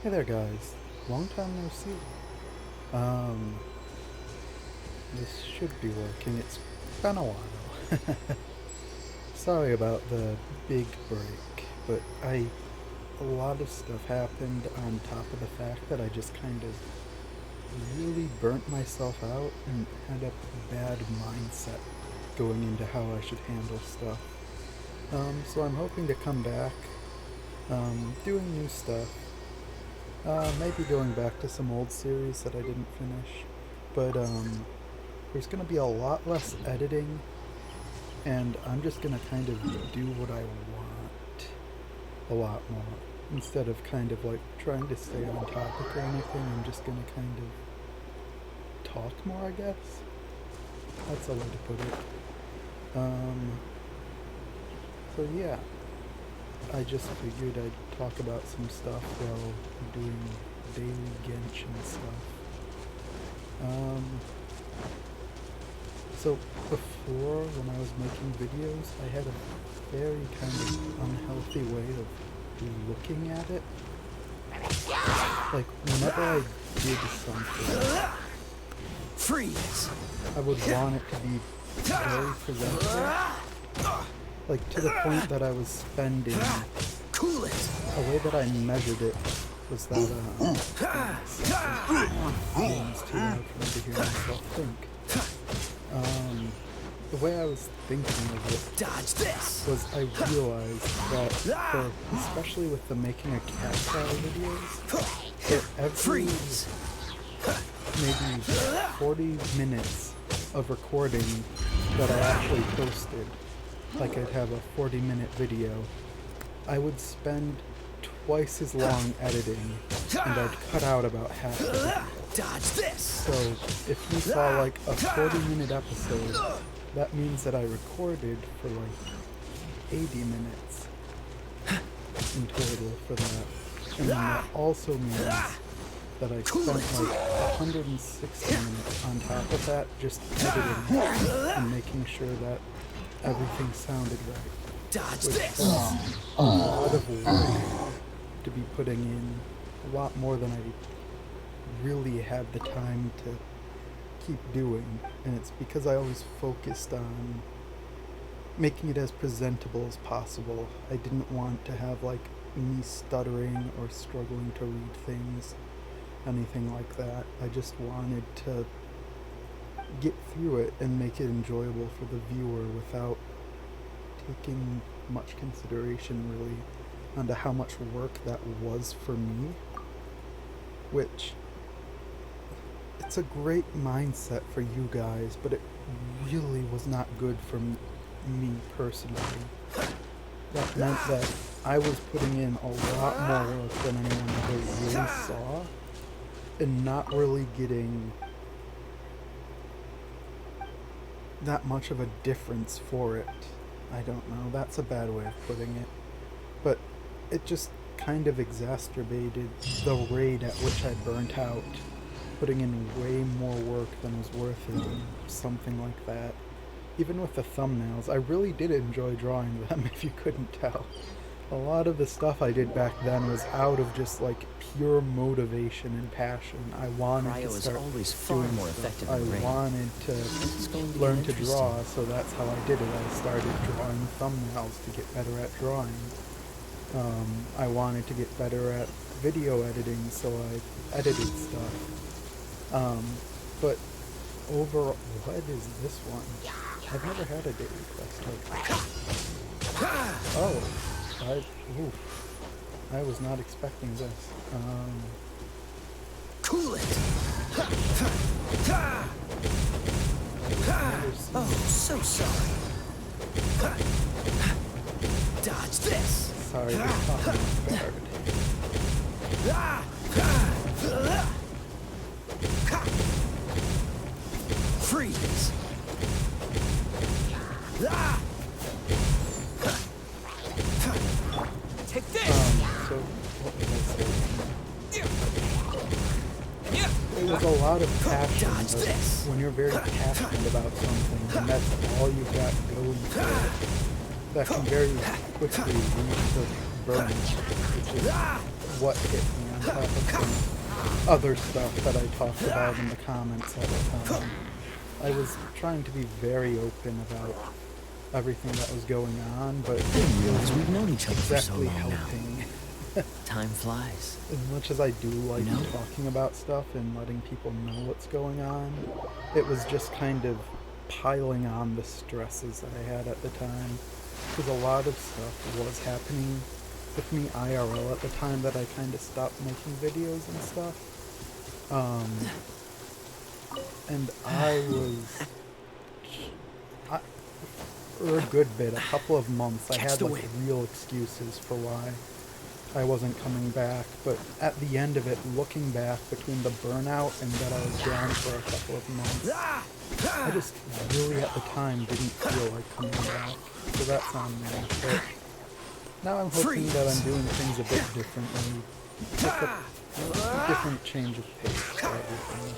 Hey there guys, long time no see. Um, this should be working, it's been a while. Sorry about the big break, but a lot of stuff happened on top of the fact that I just kind of really burnt myself out and had a bad mindset going into how I should handle stuff. So I'm hoping to come back, doing new stuff. Maybe going back to some old series that I didn't finish. But there's going to be a lot less editing, and I'm just going to kind of do what I want a lot more. Instead of kind of like trying to stay on topic or anything, I'm just going to kind of talk more, I guess. That's a way to put it. Um, so yeah, I just figured I'd talk about some stuff while doing daily Genshin stuff. Um, so before, when I was making videos, I had a very kind of unhealthy way of looking at it. Like, whenever I did something, freeze, I would want it to be very presentable. Like, to the point that I was spending, cool it. a way that I measured it was that, game's too loud for me to hear myself think. The way I was thinking of it Dodge this. was I realized that, especially with the making a cat style videos, that every Freeze. maybe 40 minutes of recording that I actually posted, like I'd have a 40-minute video, I would spend twice as long editing, and I'd cut out about half the video. Dodge this. So if you saw like a 40-minute episode, that means that I recorded for like 80 minutes in total for that. And then that also means that I spent like 160 minutes on top of that just editing and making sure that everything sounded right. Dodge Which this. was a lot of work to be putting in, a lot more than I really had the time to keep doing, and it's because I always focused on making it as presentable as possible. I didn't want to have like me stuttering or struggling to read things, anything like that. I just wanted to get through it and make it enjoyable for the viewer without taking much consideration really onto how much work that was for me, which it's a great mindset for you guys, but it really was not good for me personally. That meant that I was putting in a lot more work than anyone ever really saw, and not really getting that much of a difference for it. I don't know, that's a bad way of putting it. But it just kind of exacerbated the rate at which I burnt out, putting in way more work than was worth it, and something like that. Even with the thumbnails, I really did enjoy drawing them, if you couldn't tell. A lot of the stuff I did back then was out of just like pure motivation and passion. I wanted Cryo to is start always far doing more stuff. effective I than rain. wanted to It's going to be learn to interesting. draw, so that's how I did it. I started drawing thumbnails to get better at drawing. I wanted to get better at video editing, so I edited stuff. But overall, what is this one? I've never had a daily quest like this. Oh, I was not expecting this. Cool it. Oh, so sorry. Dodge this. Sorry, this talking is bad. Freeze. Take this. So, what was I saying? It was a lot of passion, Dodge but this. when you're very passionate about something and that's all you've got going for it, that can very quickly lead to burnout, which is what hit me on top of some other stuff that I talked about in the comments at the time. I was trying to be very open about everything that was going on, but it Didn't really realize we've known each other for so exactly long now. helping. Time flies. As much as I do like You know? talking about stuff and letting people know what's going on, it was just kind of piling on the stresses that I had at the time. Because a lot of stuff was happening with me IRL at the time that I kind of stopped making videos and stuff. And I was... for a good bit, a couple of months, I had like real excuses for why I wasn't coming back, but at the end of it, looking back between the burnout and that I was down for a couple of months, I just really at the time didn't feel like coming back, so that's on me. But now I'm hoping that I'm doing things a bit differently, like a different change of pace to everything.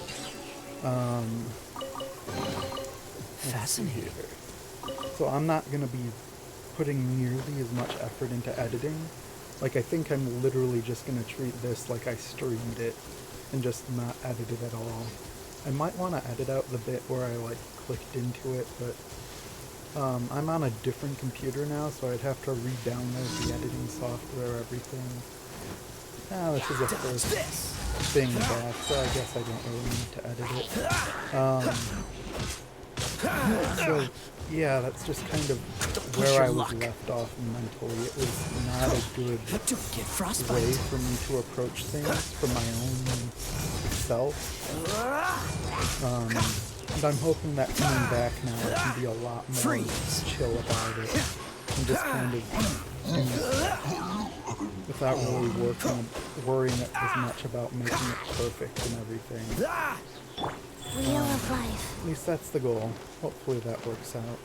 Fascinating. So I'm not going to be putting nearly as much effort into editing. Like, I think I'm literally just going to treat this like I streamed it and just not edit it at all. I might want to edit out the bit where I, like, clicked into it, but I'm on a different computer now, so I'd have to re-download the editing software, everything. Ah, this is a first thing back, so I guess I don't really need to edit it. So, yeah, that's just kind of where I was left off mentally. It was not a good way for me to approach things for my own self. And I'm hoping that coming back now I can be a lot more chill about it. And just kind of do stuff without really worrying as much about making it perfect and everything. Wheel of life. At least that's the goal. Hopefully that works out.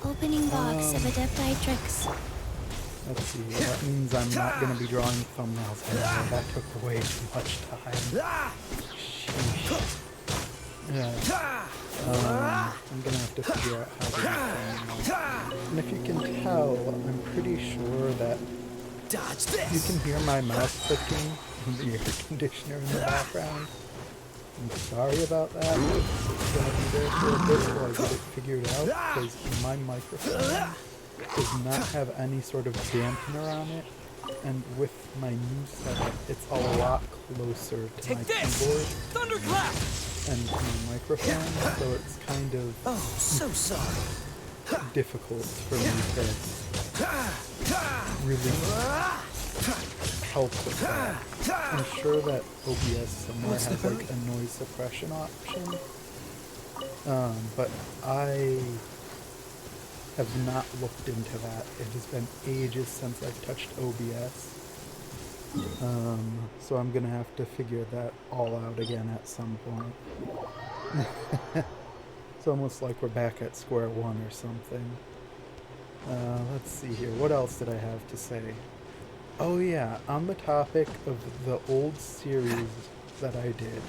Opening box of Adepti tricks. Let's see, that means I'm not going to be drawing thumbnails anymore. That took way too much time. Sheesh. Yeah. I'm going to have to figure out how to do thumbnails. And if you can tell, I'm pretty sure that you can hear my mouse clicking and the air conditioner in the background. I'm sorry about that. It's going to be there for a bit while I get it figured out, because my microphone does not have any sort of dampener on it, and with my new setup, it's a lot closer to my keyboard and my microphone, so it's kind of difficult for me to really help with that. I'm sure that OBS somewhere has like a noise suppression option, but I have not looked into that. It has been ages since I've touched OBS, so I'm gonna have to figure that all out again at some point. It's almost like we're back at square one or something. Let's see here, what else did I have to say? Oh yeah, on the topic of the old series that I did,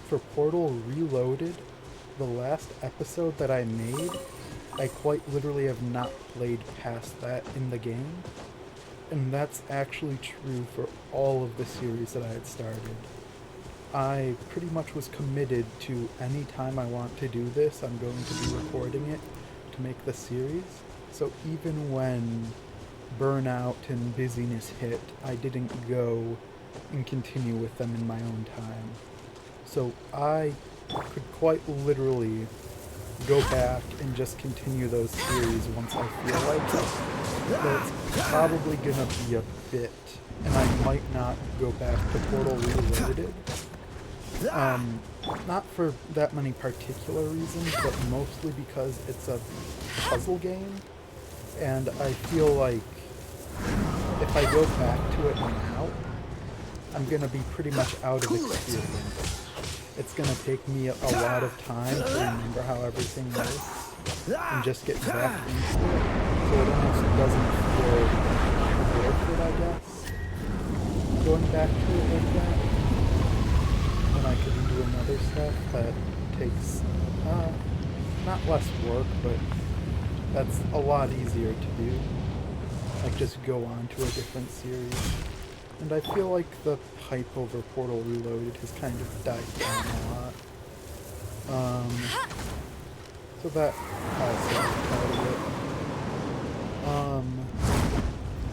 for Portal Reloaded, the last episode that I made, I quite literally have not played past that in the game. And that's actually true for all of the series that I had started. I pretty much was committed to any time I want to do this, I'm going to be recording it to make the series. So even when burnout and busyness hit, I didn't go and continue with them in my own time. So I could quite literally go back and just continue those series once I feel like it. But it's probably gonna be a bit, and I might not go back to Portal Reloaded. Not for that many particular reasons, but mostly because it's a puzzle game, and I feel like if I go back to it now, I'm gonna be pretty much out of experience. It's gonna take me a lot of time to remember how everything works and just get back into it, so it almost doesn't feel worth it, I guess, going back to it like that. When I could do another stuff that takes, not less work, but that's a lot easier to do. Like, just go on to a different series. And I feel like the hype over Portal Reloaded has kind of died down a lot. So that also is part of it.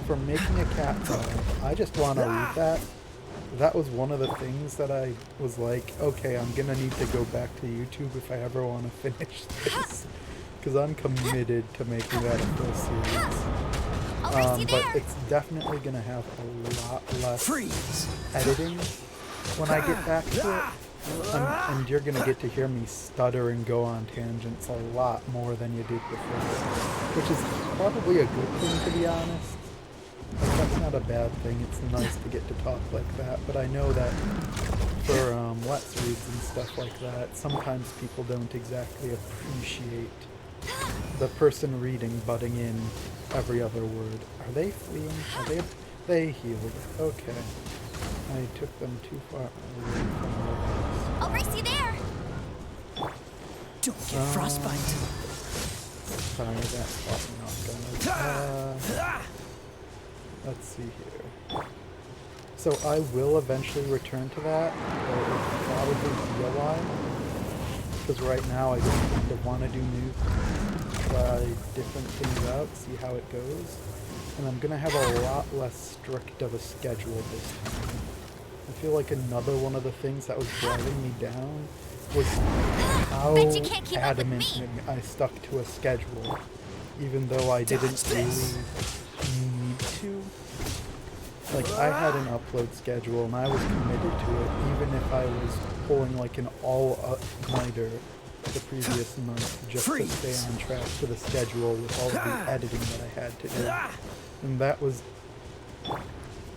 For making a cat dog, I just want to read that. That was one of the things that I was like, okay, I'm gonna need to go back to YouTube if I ever want to finish this. Because I'm committed to making that a full series. But it's definitely going to have a lot less editing when I get back to it. And you're going to get to hear me stutter and go on tangents a lot more than you did before. Which is probably a good thing, to be honest. Like, that's not a bad thing. It's nice to get to talk like that. But I know that for Let's Reads and stuff like that, sometimes people don't exactly appreciate the person reading butting in every other word. Are they fleeing? They healed. Okay. I took them too far away from the base. I'll race you there. Don't get frostbite. Sorry, that's probably not gonna. Let's see here. So I will eventually return to that, but it'll probably be a while. Because right now I just kind of want to do new try different things out, see how it goes. And I'm going to have a lot less strict of a schedule this time. I feel like another one of the things that was driving me down was how adamant I stuck to a schedule, even though I didn't really need to. Like, I had an upload schedule and I was committed to it, even if I was pulling like an all-nighter the previous month just to stay on track for the schedule with all of the editing that I had to do. And that was...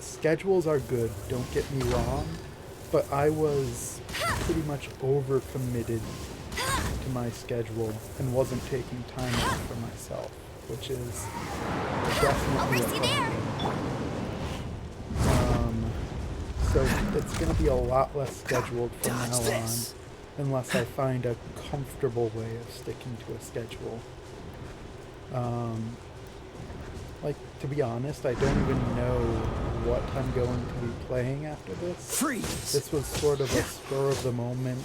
Schedules are good, don't get me wrong, but I was pretty much over-committed to my schedule and wasn't taking time off for myself, which is definitely a problem. So it's going to be a lot less scheduled from now on, unless I find a comfortable way of sticking to a schedule. Like, to be honest, I don't even know what I'm going to be playing after this. This was sort of a spur of the moment.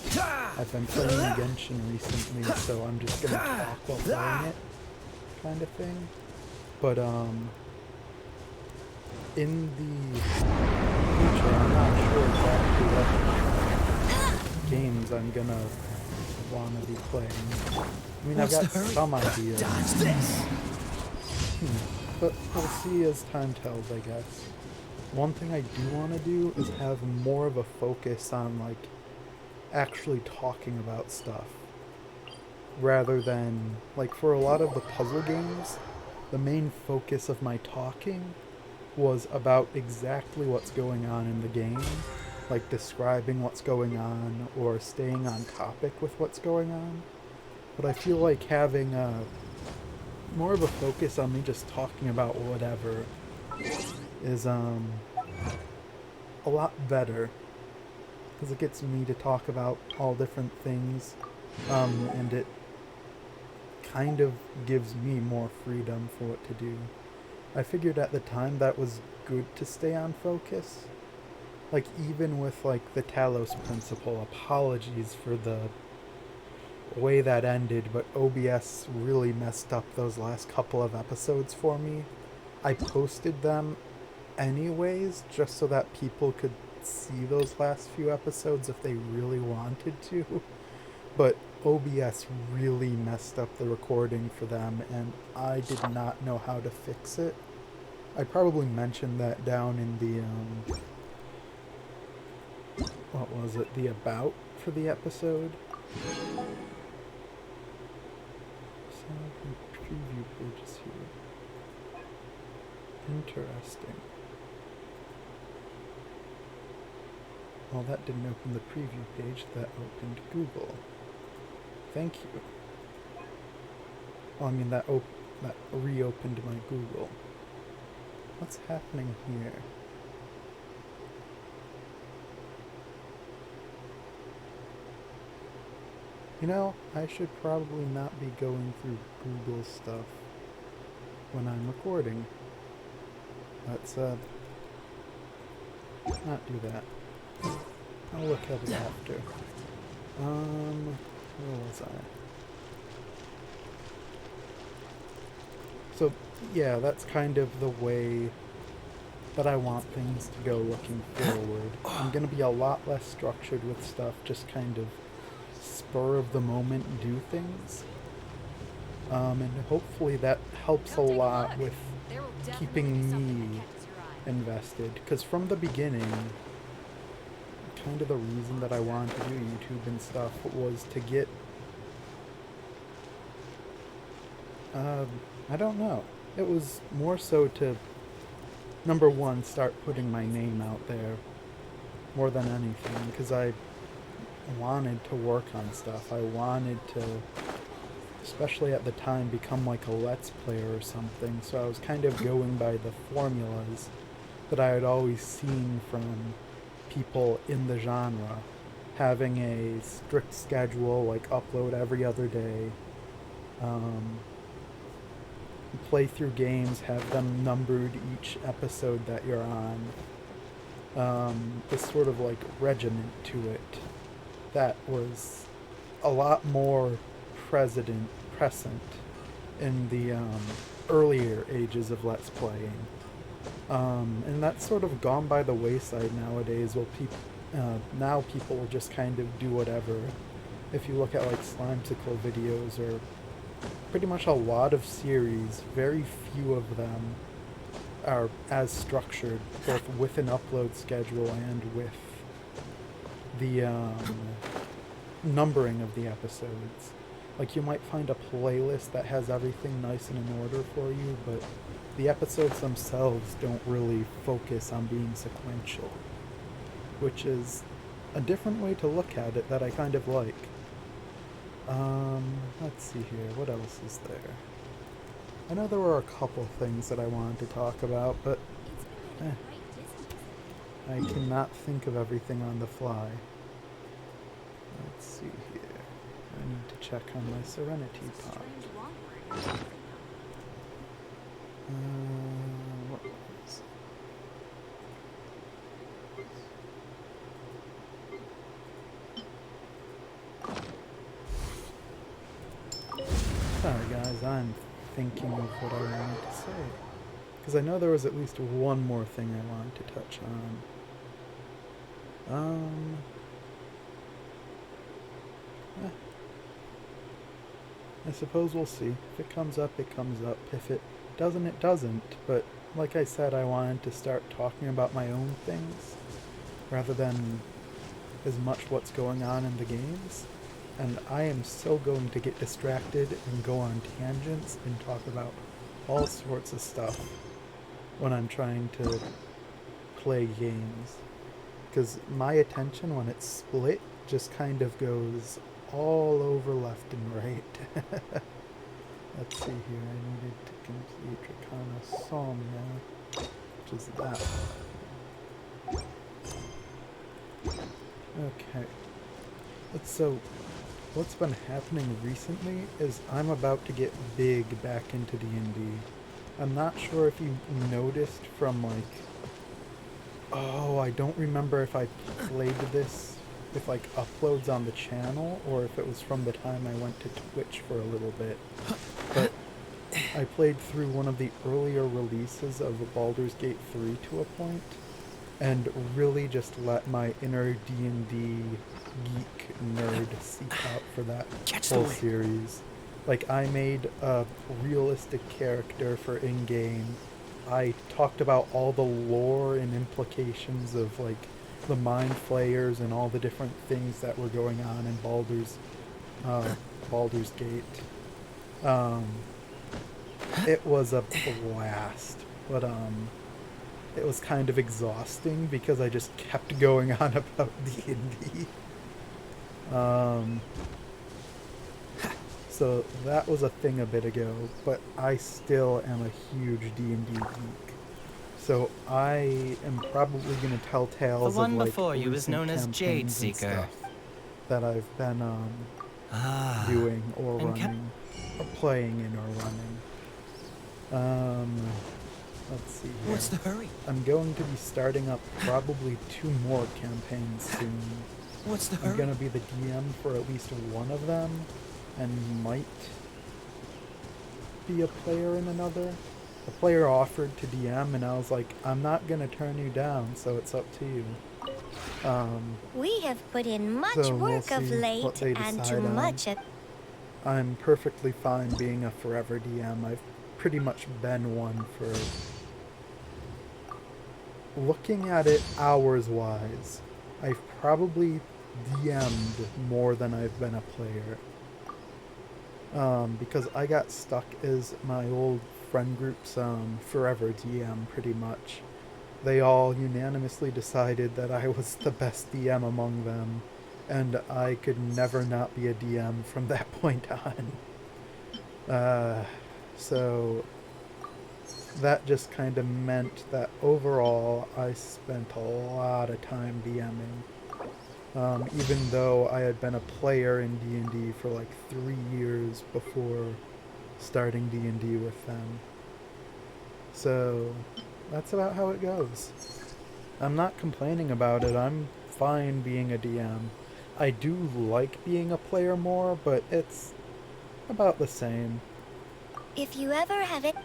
I've been playing Genshin recently, so I'm just going to talk while playing it, kind of thing. But, in the future, I'm not sure exactly what games I'm gonna want to be playing. I mean, I've got some ideas. But we'll see as time tells, I guess. One thing I do want to do is have more of a focus on, like, actually talking about stuff. Rather than, like, for a lot of the puzzle games, the main focus of my talking was about exactly what's going on in the game, like describing what's going on or staying on topic with what's going on. But I feel like having more of a focus on me just talking about whatever is a lot better, because it gets me to talk about all different things, and it kind of gives me more freedom for what to do. I figured at the time that was good to stay on focus. Like, even with, like, the Talos principle, apologies for the way that ended, but OBS really messed up those last couple of episodes for me. I posted them anyways, just so that people could see those last few episodes if they really wanted to. But OBS really messed up the recording for them, and I did not know how to fix it. I probably mentioned that down in the, what was it, the about for the episode. So, preview pages here. Interesting. Well, that didn't open the preview page, that opened Google. Thank you. Well, I mean, that reopened my Google. What's happening here? You know, I should probably not be going through Google stuff when I'm recording. That's not do that. I'll look at it after. Where was I? So, yeah, that's kind of the way that I want things to go looking forward. I'm going to be a lot less structured with stuff, just kind of spur of the moment do things. And hopefully that helps a lot with keeping me invested. Because from the beginning, kind of the reason that I wanted to do YouTube and stuff was to get... I don't know. It was more so to, number one, start putting my name out there more than anything, because I wanted to work on stuff. I wanted to, especially at the time, become like a Let's Player or something, so I was kind of going by the formulas that I had always seen from people in the genre, having a strict schedule, like upload every other day, play through games, have them numbered each episode that you're on. This sort of like regiment to it that was a lot more present in the earlier ages of Let's Playing. And that's sort of gone by the wayside nowadays. Well, now people will just kind of do whatever. If you look at like Slimesicle videos or pretty much a lot of series, very few of them are as structured, both with an upload schedule and with the numbering of the episodes. Like, you might find a playlist that has everything nice and in order for you, but the episodes themselves don't really focus on being sequential, which is a different way to look at it that I kind of like. Let's see here, what else is there? I know there were a couple things that I wanted to talk about, but I cannot think of everything on the fly. Let's see here. I need to check on my Serenity Pod. What was... Sorry guys, I'm thinking of what I wanted to say. Because I know there was at least one more thing I wanted to touch on. I suppose we'll see. If it comes up, it comes up. If it doesn't, it doesn't. But like I said, I wanted to start talking about my own things rather than as much what's going on in the games. And I am so going to get distracted and go on tangents and talk about all sorts of stuff when I'm trying to play games. Because my attention, when it's split, just kind of goes all over left and right. Let's see here, I needed to complete Dracana Somnia, which is that one. Okay. So, what's been happening recently is I'm about to get big back into D&D. I'm not sure if you noticed from I don't remember if I played this with uploads on the channel or if it was from the time I went to Twitch for a little bit. But I played through one of the earlier releases of Baldur's Gate 3 to a point and really just let my inner D&D geek nerd seek out for that whole series. I made a realistic character for in-game. I talked about all the lore and implications of the mind flayers and all the different things that were going on in Baldur's Gate. It was a blast, but it was kind of exhausting because I just kept going on about D&D. So that was a thing a bit ago, but I still am a huge D&D geek. So I am probably going to tell tales the one of before you was known as Jade Seeker that I've been doing or running, or playing in or running. let's see here. What's the hurry? I'm going to be starting up probably 2 more campaigns soon. What's the I'm hurry? gonna be the DM for at least one of them, and might be a player in another. A player offered to DM, and I was like, I'm not gonna turn you down, so it's up to you. We have put in much So we'll work of see late what they and decide too on. much at I'm perfectly fine being a forever DM. I've pretty much been one for... Looking at it hours-wise, I've probably DM'd more than I've been a player. Because I got stuck as my old friend group's forever DM, pretty much. They all unanimously decided that I was the best DM among them, and I could never not be a DM from that point on. So that just kind of meant that overall I spent a lot of time DMing. Even though I had been a player in D&D for like 3 years before starting D&D with them. So that's about how it goes. I'm not complaining about it. I'm fine being a DM. I do like being a player more, but it's about the same. If you ever have it,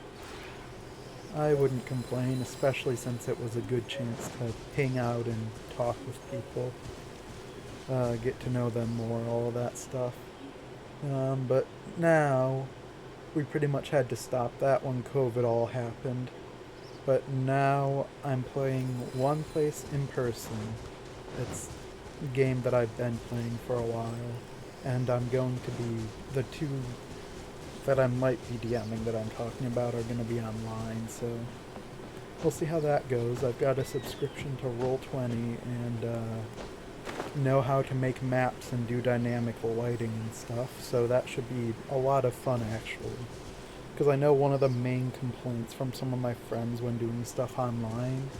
I wouldn't complain, especially since it was a good chance to hang out and talk with people. Get to know them more, all of that stuff. But now, we pretty much had to stop that when COVID all happened. But now I'm playing one place in person. It's a game that I've been playing for a while. And I'm going to be, the 2 that I might be DMing that I'm talking about are going to be online, so we'll see how that goes. I've got a subscription to Roll20 and know how to make maps and do dynamic lighting and stuff, so that should be a lot of fun actually. Because I know one of the main complaints from some of my friends when doing stuff online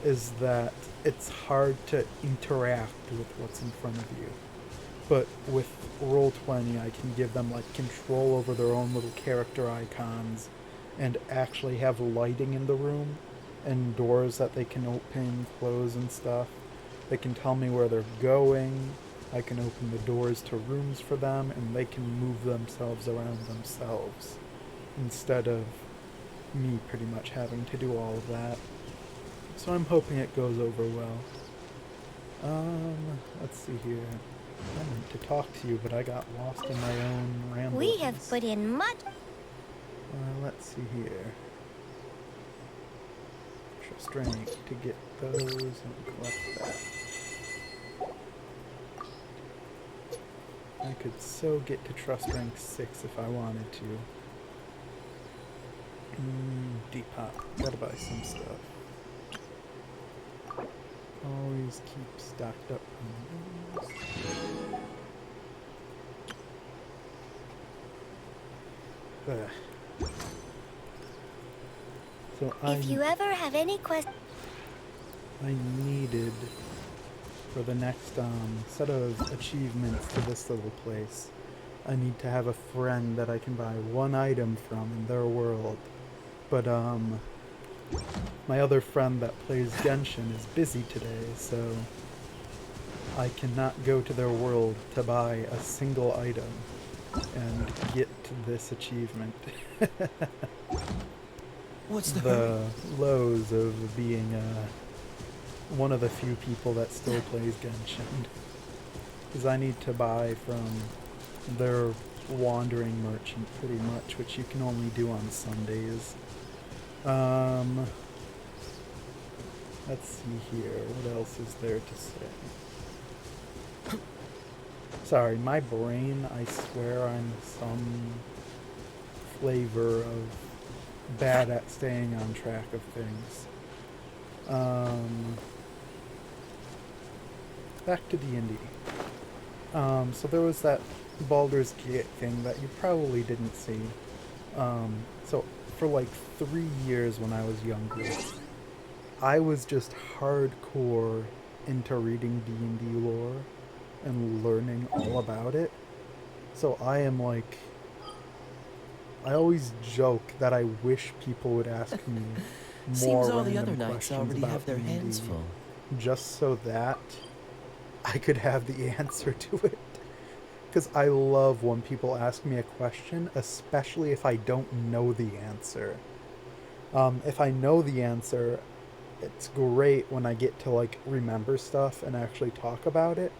is that it's hard to interact with what's in front of you. But with Roll20, I can give them like control over their own little character icons and actually have lighting in the room and doors that they can open, close and stuff. They can tell me where they're going. I can open the doors to rooms for them, and they can move themselves around themselves instead of me pretty much having to do all of that. So I'm hoping it goes over well. Let's see here. I meant to talk to you, but I got lost in my own ramblings. we have put in much. Let's see here. Extra strength to get those and collect that. I could so get to trust rank 6 if I wanted to. Depop. Gotta buy some stuff. Always keep stocked up on those. So If you ever have any questions, I needed for the next set of achievements to this little place. I need to have a friend that I can buy one item from in their world. But my other friend that plays Genshin is busy today, so I cannot go to their world to buy a single item and get to this achievement. What's the hurry? The lows of being one of the few people that still plays Genshin. Because I need to buy from their wandering merchant pretty much, which you can only do on Sundays. Let's see here. What else is there to say? Sorry, my brain, I swear I'm some flavor of bad at staying on track of things. Back to D&D. So there was that Baldur's Gate thing that you probably didn't see. So for like 3 years when I was younger, I was just hardcore into reading D&D lore and learning all about it. So I am like, I always joke that I wish people would ask me Seems more all the random other knights questions already about have their hands D&D, full. just so that I could have the answer to it. Because I love when people ask me a question, especially if I don't know the answer. If I know the answer, it's great when I get to like remember stuff and actually talk about it.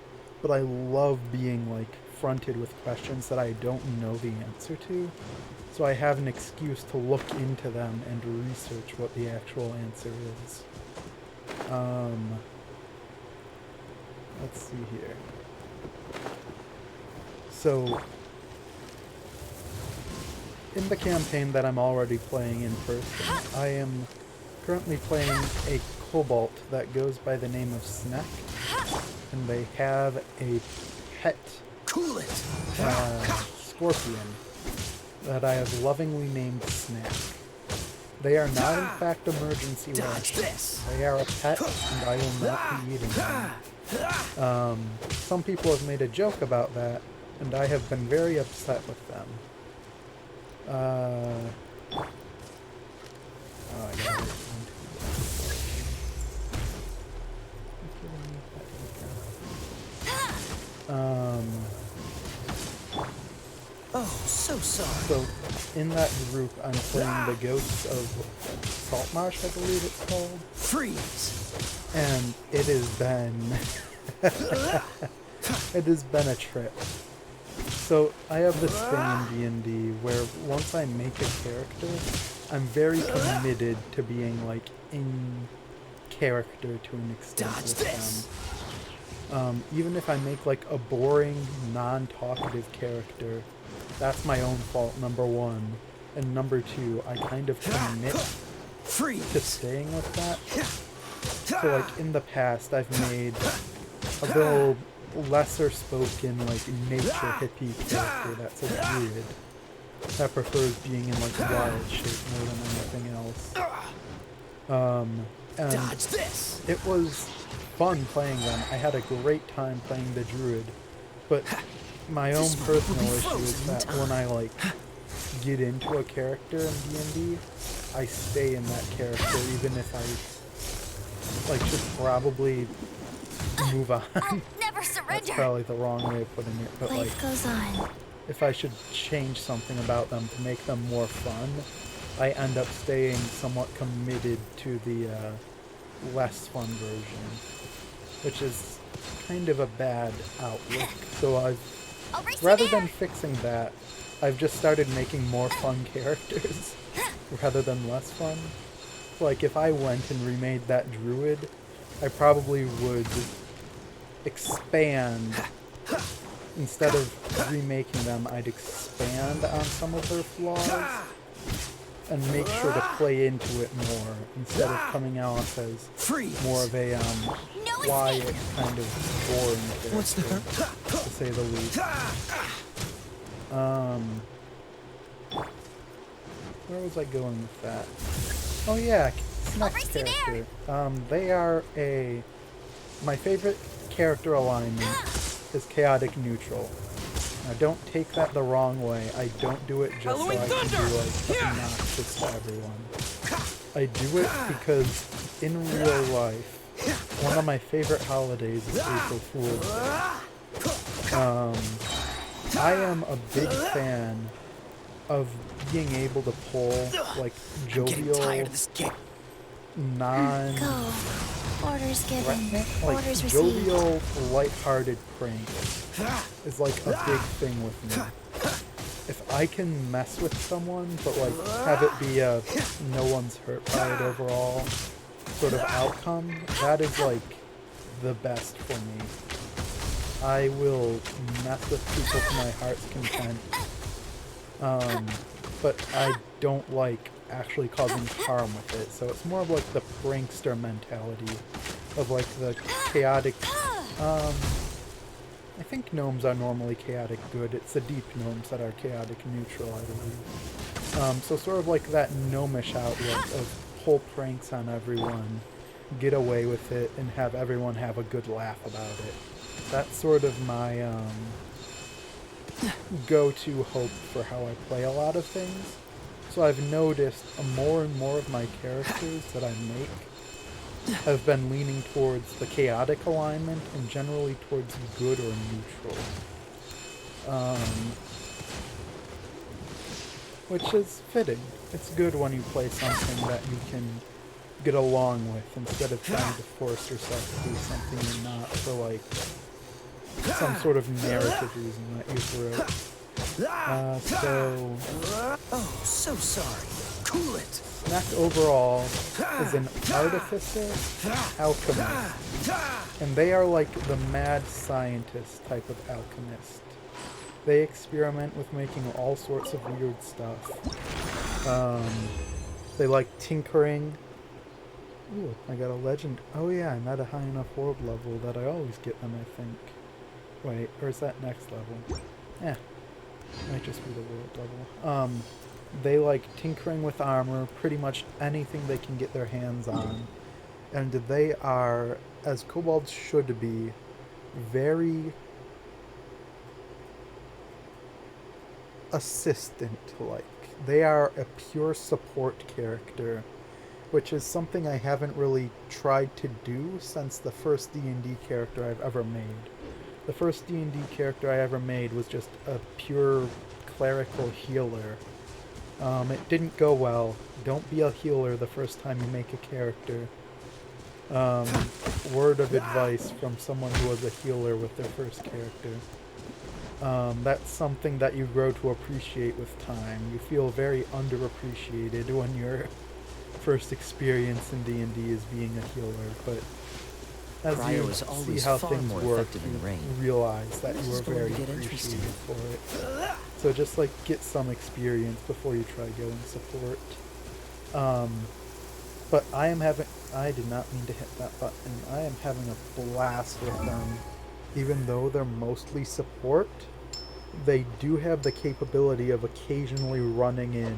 But I love being like fronted with questions that I don't know the answer to. So I have an excuse to look into them and research what the actual answer is. Let's see here. So, in the campaign that I'm already playing in person, I am currently playing a kobold that goes by the name of Snack, and they have a pet Cool it. scorpion that I have lovingly named Snack. They are not in fact emergency Dodge rations. this. They are a pet, and I will not be eating them. Some people have made a joke about that, and I have been very upset with them. Oh, I gotta wait Oh, so sorry. So, in that group, I'm playing the Ghosts of Saltmarsh, I believe it's called. Freeze. And it has been... it has been a trip. So, I have this thing in D&D where once I make a character, I'm very committed to being, like, in character to an extent Dodge with this. them. Even if I make, like, a boring, non-talkative character, that's my own fault, number one. And number two, I kind of commit to Freeze. staying with that. So, like, in the past, I've made a little lesser spoken, like, nature hippie character that's a druid that prefers being in, like, wild shape more than anything else. And Dodge this. it was fun playing them. I had a great time playing the druid, but my own This one will personal be issue is frozen in that when I, like, get into a character in D&D, I stay in that character even if I, like, should probably move on. I'll never That's surrender. probably the wrong way of putting it, but, like, Life goes on. if I should change something about them to make them more fun, I end up staying somewhat committed to the less fun version, which is kind of a bad outlook. So I'll race you rather there. than fixing that, I've just started making more fun characters rather than less fun. Like, if I went and remade that druid, I probably would expand. Instead of remaking them, I'd expand on some of her flaws and make sure to play into it more instead of coming out as Freeze. more of a No quiet, escape. kind of boring character, What's the hurt? to say the least. Where was I going with that? Oh yeah, I'll Snack's race you there. character. They are my favorite character alignment is chaotic neutral. Now don't take that the wrong way. I don't do it just so I Halloween can Thunder! be like obnoxious to everyone. I do it because in real life, one of my favorite holidays is April Fool's Day. I am a big fan of being able to pull like Getting tired jovial, of this game. non Go. Orders given. threatening, like Orders received. jovial, lighthearted pranks is like a big thing with me. If I can mess with someone, but like have it be a no one's hurt by it overall sort of outcome, that is like the best for me. I will mess with people to my heart's content. But I don't like actually causing harm with it. So it's more of like the prankster mentality of like the chaotic. I think gnomes are normally chaotic good. It's the deep gnomes that are chaotic neutral, I believe. So sort of like that gnomish outlook of pull pranks on everyone, get away with it, and have everyone have a good laugh about it. That's sort of my go-to hope for how I play a lot of things. So I've noticed more and more of my characters that I make have been leaning towards the chaotic alignment and generally towards good or neutral. Which is fitting. It's good when you play something that you can get along with instead of trying to force yourself to do something you're not for like some sort of narrative reason that you wrote. Oh, so sorry. Cool it. Snack overall is an artificer alchemist, and they are like the mad scientist type of alchemist. They experiment with making all sorts of weird stuff. They like tinkering. Ooh, I got a legend. Oh yeah, I'm at a high enough world level that I always get them, I think. Wait, or is that next level? Might just be the world level. They like tinkering with armor, pretty much anything they can get their hands on. And they are, as kobolds should be, very assistant-like. They are a pure support character, which is something I haven't really tried to do since the first D&D character I've ever made. The first D&D character I ever made was just a pure clerical healer. It didn't go well. Don't be a healer the first time you make a character. Word of advice from someone who was a healer with their first character. That's something that you grow to appreciate with time. You feel very underappreciated when your first experience in D&D is being a healer, but as Cryo you is see always how far things more work, effective in the rain. you realize that This you is are going very to get interesting. appreciated for it. So just like get some experience before you try going support. But I did not mean to hit that button. I am having a blast with them. Even though they're mostly support, they do have the capability of occasionally running in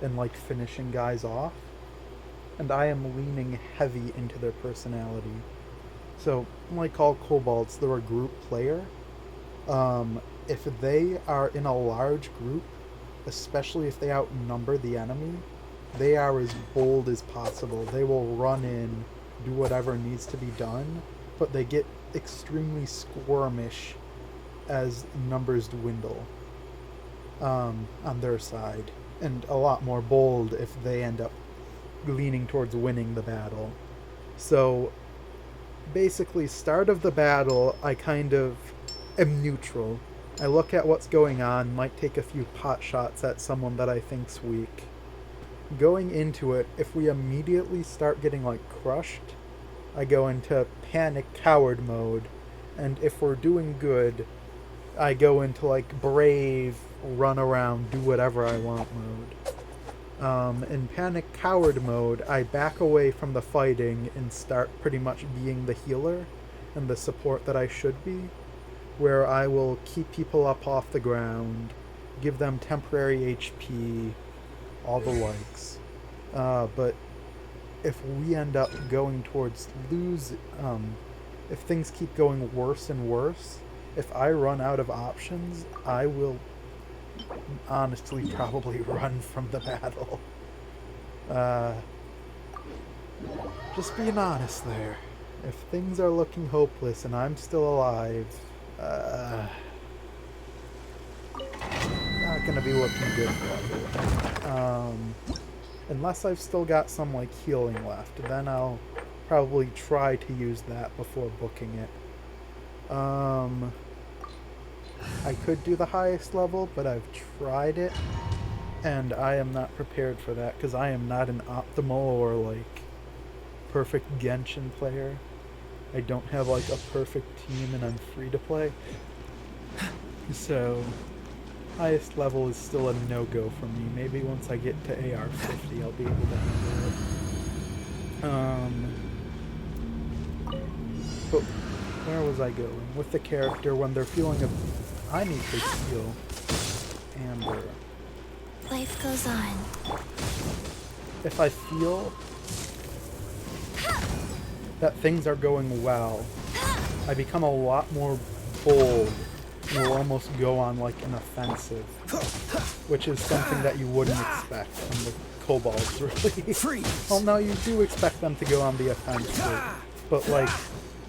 and like finishing guys off. And I am leaning heavy into their personality. So, like all kobolds, they're a group player. If they are in a large group, especially if they outnumber the enemy, they are as bold as possible. They will run in, do whatever needs to be done, but they get extremely squirmish as numbers dwindle on their side, and a lot more bold if they end up leaning towards winning the battle. So basically, start of the battle, I kind of am neutral. I look at what's going on, might take a few pot shots at someone that I think's weak. Going into it, if we immediately start getting like crushed, I go into panic coward mode, and if we're doing good, I go into like brave, run around, do whatever I want mode. In panic coward mode, I back away from the fighting and start pretty much being the healer and the support that I should be, where I will keep people up off the ground, give them temporary HP, all the likes. But if we end up going towards if things keep going worse and worse, if I run out of options, I will honestly probably run from the battle. Just being honest there. If things are looking hopeless and I'm still alive, not gonna be looking good for everyone. Unless I've still got some like healing left, then I'll probably try to use that before booking it. I could do the highest level, but I've tried it, and I am not prepared for that because I am not an optimal or like perfect Genshin player. I don't have like a perfect team and I'm free to play. So highest level is still a no-go for me. Maybe once I get to AR50 I'll be able to handle it. But where was I going? With the character when they're feeling I need to heal. Amber. Life goes on. If I feel that things are going well, I become a lot more bold and will almost go on like an offensive, which is something that you wouldn't expect from the kobolds, really. Freeze! Well, no, you do expect them to go on the offensive, but like,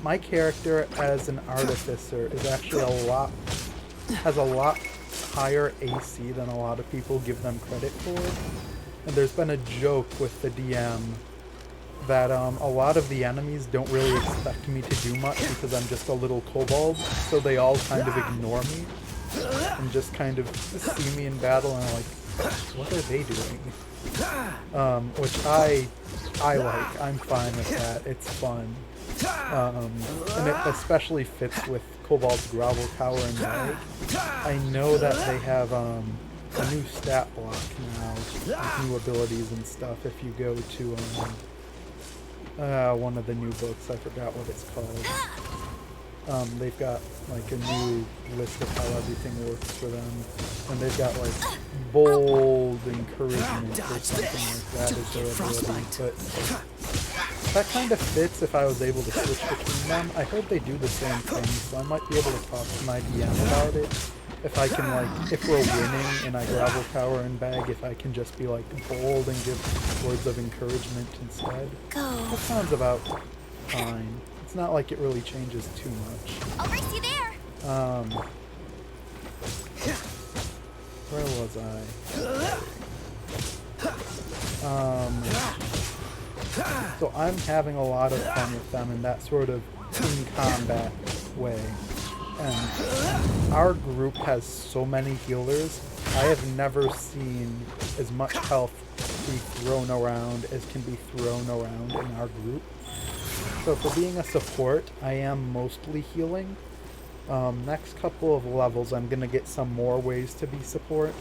my character as an artificer is actually has a lot higher AC than a lot of people give them credit for. And there's been a joke with the DM that a lot of the enemies don't really expect me to do much because I'm just a little kobold, so they all kind of ignore me and just kind of see me in battle and are like, what are they doing? Which I like. I'm fine with that. It's fun. And it especially fits with Kobold's Grovel Tower and Bag. I know that they have a new stat block now, with new abilities and stuff if you go to one of the new books. I forgot what it's called. They've got like a new list of how everything works for them, and they've got like bold encouragement or something like that as their ability. But that kind of fits if I was able to switch between them. I heard they do the same thing, so I might be able to talk to my DM about it. If I can, like, if we're winning and I Grovel Tower and Bag, if I can just be, like, bold and give words of encouragement instead. Go. That sounds about fine. It's not like it really changes too much. I'll race you there. Where was I? So I'm having a lot of fun with them in that sort of in-combat way. And our group has so many healers. I have never seen as much health be thrown around as can be thrown around in our group. So for being a support, I am mostly healing. Next couple of levels, I'm going to get some more ways to be support.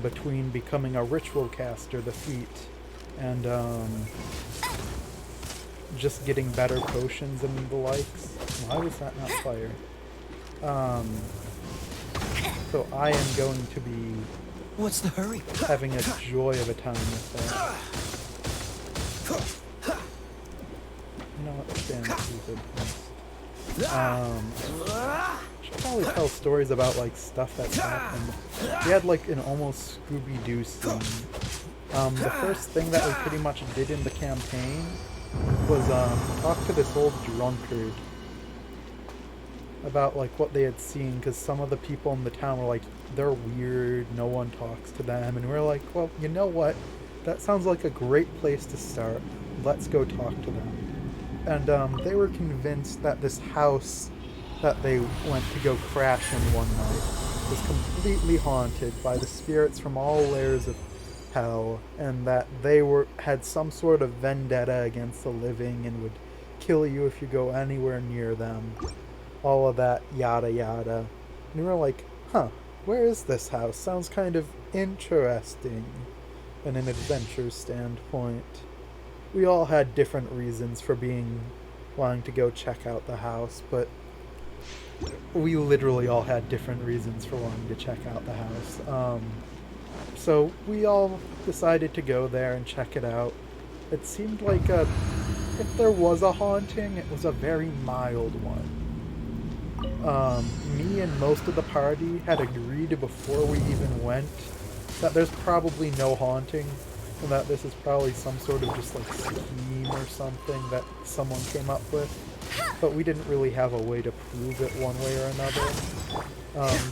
Between becoming a ritual caster, the feat, and just getting better potions and the likes. Why was that not fire? So I am going to be What's the hurry? having a joy of a time with that. You know what? Stand stupid. Should probably tell stories about like stuff that's happened. We had like an almost Scooby-Doo scene. The first thing that we pretty much did in the campaign was talk to this old drunkard about like what they had seen, because some of the people in the town were like, they're weird, no one talks to them, and we were like, well, you know what, that sounds like a great place to start, let's go talk to them. And they were convinced that this house that they went to go crash in one night was completely haunted by the spirits from all layers of hell, and that they had some sort of vendetta against the living and would kill you if you go anywhere near them. All of that, yada yada. And we were like, huh, where is this house? Sounds kind of interesting in an adventure standpoint. We all had different reasons for wanting to go check out the house, but we literally all had different reasons for wanting to check out the house. So we all decided to go there and check it out. It seemed like if there was a haunting, it was a very mild one. Me and most of the party had agreed before we even went that there's probably no haunting, and that this is probably some sort of just like scheme or something that someone came up with, but we didn't really have a way to prove it one way or another.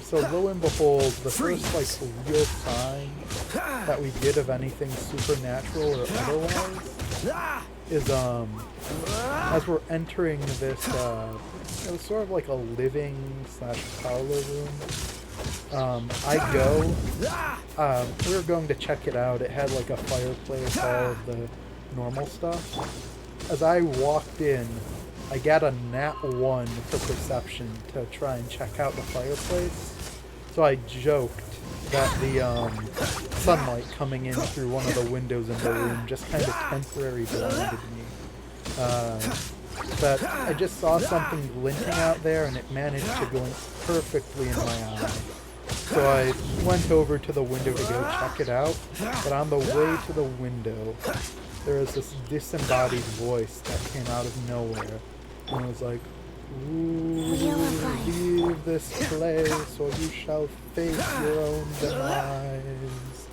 So lo and behold, the first like real sign that we get of anything supernatural or otherwise is as we're entering this it was sort of like a living / parlor room. We were going to check it out. It had like a fireplace, all of the normal stuff. As I walked in, I got a nat 1 for perception to try and check out the fireplace. So I joked that the sunlight coming in through one of the windows in the room just kind of temporarily blinded me. But I just saw something glinting out there, and it managed to glint perfectly in my eye. So I went over to the window to go check it out, but on the way to the window, there was this disembodied voice that came out of nowhere, and was like, Wheel of life. Leave this place, or you shall face your own demise.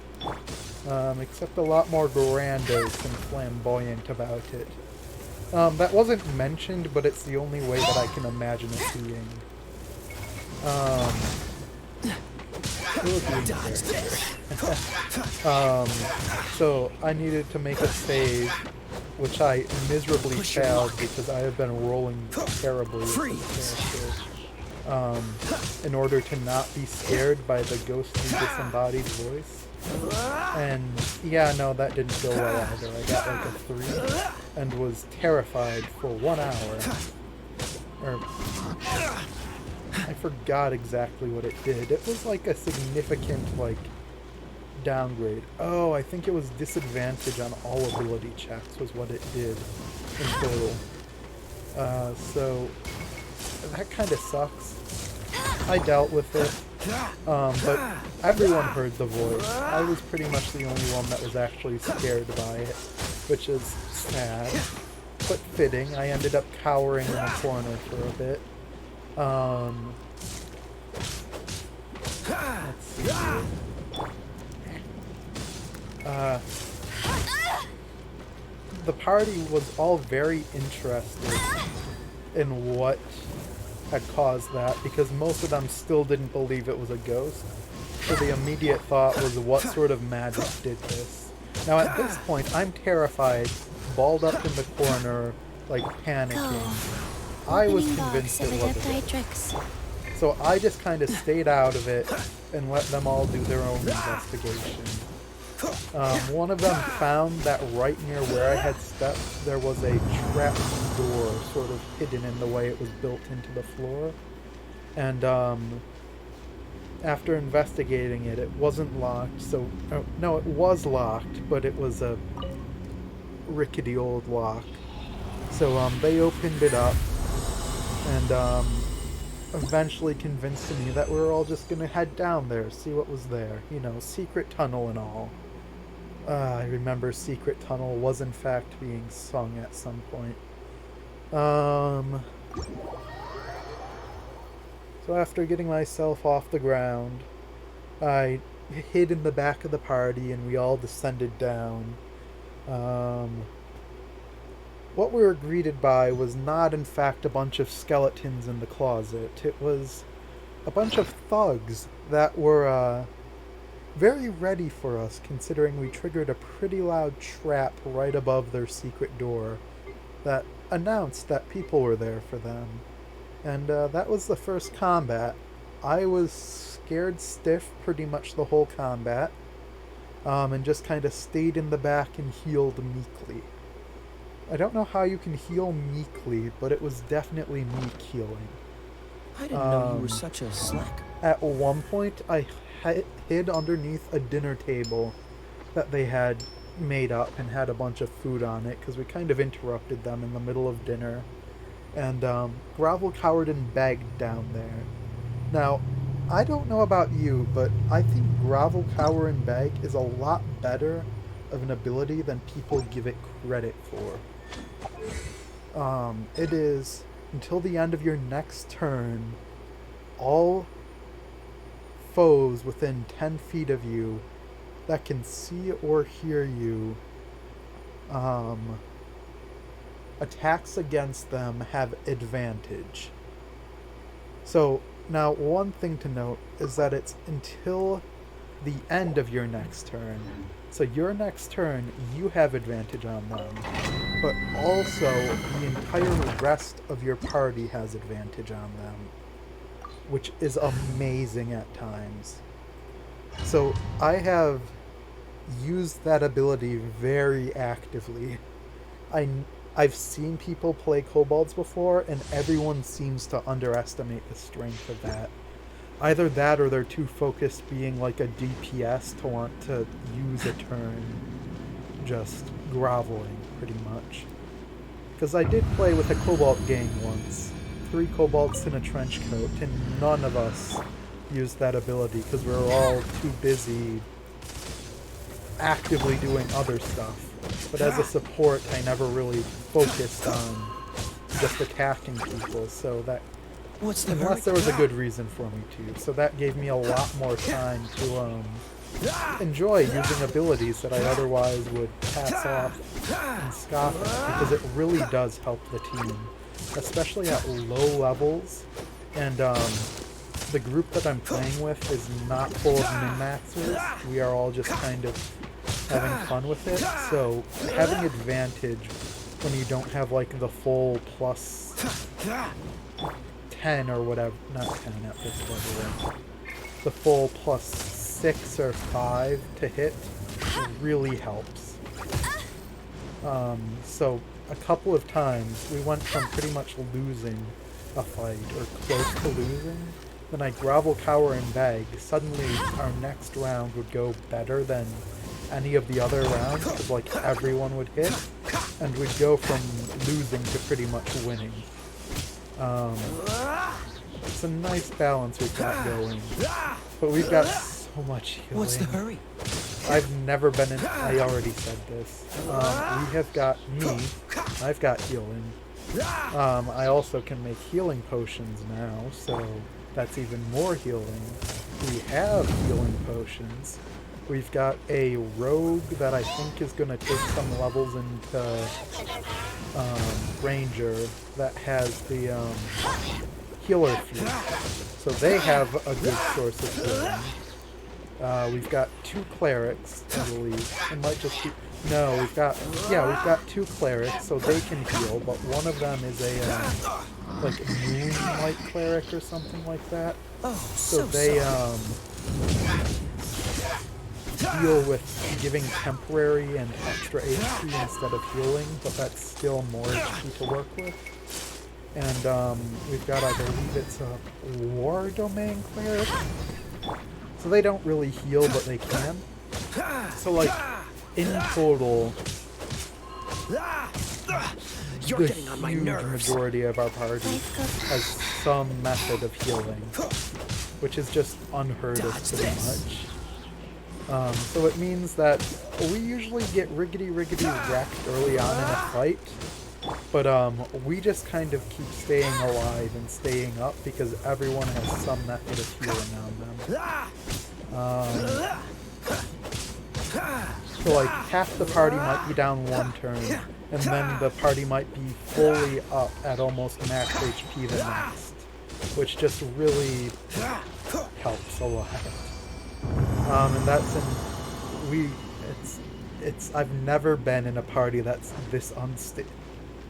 Except a lot more grandiose and flamboyant about it. That wasn't mentioned, but it's the only way that I can imagine it being. So I needed to make a save, which I miserably failed because I have been rolling terribly with this character, in order to not be scared by the ghostly disembodied voice. And yeah, no, that didn't go well either. I got like a 3 and was terrified for 1 hour. Or I forgot exactly what it did. It was like a significant like downgrade. Oh, I think it was disadvantage on all ability checks was what it did in total. So that kind of sucks. I dealt with it. But everyone heard the voice. I was pretty much the only one that was actually scared by it, which is sad, but fitting. I ended up cowering in a corner for a bit. Let's see here. The party was all very interested in what had caused that, because most of them still didn't believe it was a ghost. So the immediate thought was, what sort of magic did this? Now at this point, I'm terrified, balled up in the corner, like panicking. I was convinced it was a ghost. So I just kind of stayed out of it and let them all do their own investigation. One of them found that right near where I had stepped, there was a trap door sort of hidden in the way it was built into the floor. And after investigating it, it wasn't locked, so... Oh, no, it was locked, but it was a rickety old lock. So they opened it up and eventually convinced me that we were all just going to head down there, see what was there. You know, secret tunnel and all. I remember Secret Tunnel was in fact being sung at some point. So after getting myself off the ground, I hid in the back of the party and we all descended down. What we were greeted by was not in fact a bunch of skeletons in the closet. It was a bunch of thugs that were very ready for us, considering we triggered a pretty loud trap right above their secret door that announced that people were there for them. And that was the first combat. I was scared stiff pretty much the whole combat, and just kind of stayed in the back and healed meekly. I don't know how you can heal meekly, but it was definitely meek healing. I didn't know you were such a slack. At one point, I hid underneath a dinner table that they had made up and had a bunch of food on it, because we kind of interrupted them in the middle of dinner. And Gravel cowered and begged down there. Now, I don't know about you, but I think Gravel Cower and Beg is a lot better of an ability than people give it credit for. It is, until the end of your next turn, all foes within 10 feet of you that can see or hear you, attacks against them have advantage. So, now one thing to note is that it's until the end of your next turn. So your next turn, you have advantage on them, but also the entire rest of your party has advantage on them, which is amazing at times. So I have used that ability very actively. I've seen people play kobolds before, and everyone seems to underestimate the strength of that. Either that, or they're too focused being like a DPS to want to use a turn just groveling, pretty much. Because I did play with a kobold gang once. 3 kobolds in a trench coat, and none of us used that ability because we were all too busy actively doing other stuff. But as a support, I never really focused on just attacking people, so that What's the unless hurry? there was a good reason for me to. So that gave me a lot more time to enjoy using abilities that I otherwise would pass off and scoff at, because it really does help the team, especially at low levels. And the group that I'm playing with is not full of min-maxers. We are all just kind of having fun with it, so having advantage when you don't have like the full plus 10 or whatever, not 10 at this level, the full plus 6 or 5 to hit really helps. So a couple of times we went from pretty much losing a fight or close to losing, then I grovel, cower, and beg. Suddenly our next round would go better than any of the other rounds because like everyone would hit, and we'd go from losing to pretty much winning. It's a nice balance we've got going, but we've got so much healing. What's the hurry? I've never been in. I already said this. We have got me. I've got healing. I also can make healing potions now, so that's even more healing. We have healing potions. We've got a rogue that I think is going to take some levels into ranger that has the healer feat. So they have a good source of healing. We've got 2 clerics, I believe. It might just be... No, we've got 2 clerics, so they can heal, but one of them is a, like, moonlight cleric or something like that. Oh, So they, heal with giving temporary and extra HP instead of healing, but that's still more HP to work with. And, we've got, I believe it's a war domain cleric. So they don't really heal, but they can. So, like, in total, You're the getting on my huge nerves. majority of our party has some method of healing, which is just unheard of Dodge pretty this. much. So it means that we usually get riggedy wrecked early on in a fight, but we just kind of keep staying alive and staying up because everyone has some method of healing on them. So like half the party might be down one turn, and then the party might be fully up at almost max HP the next, which just really helps a lot. And that's I've never been in a party that's this unstable.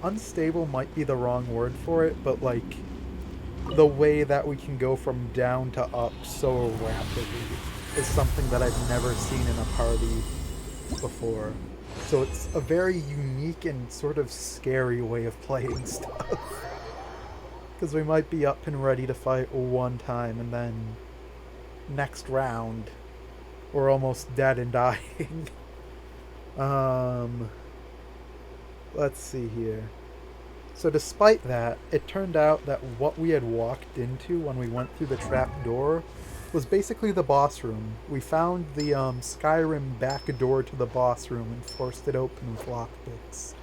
Unstable might be the wrong word for it, but like the way that we can go from down to up so rapidly is something that I've never seen in a party before. So it's a very unique and sort of scary way of playing stuff. Because we might be up and ready to fight one time, and then next round we're almost dead and dying. Let's see here. So despite that, it turned out that what we had walked into when we went through the trap door was basically the boss room. We found the Skyrim back door to the boss room and forced it open with lockpicks.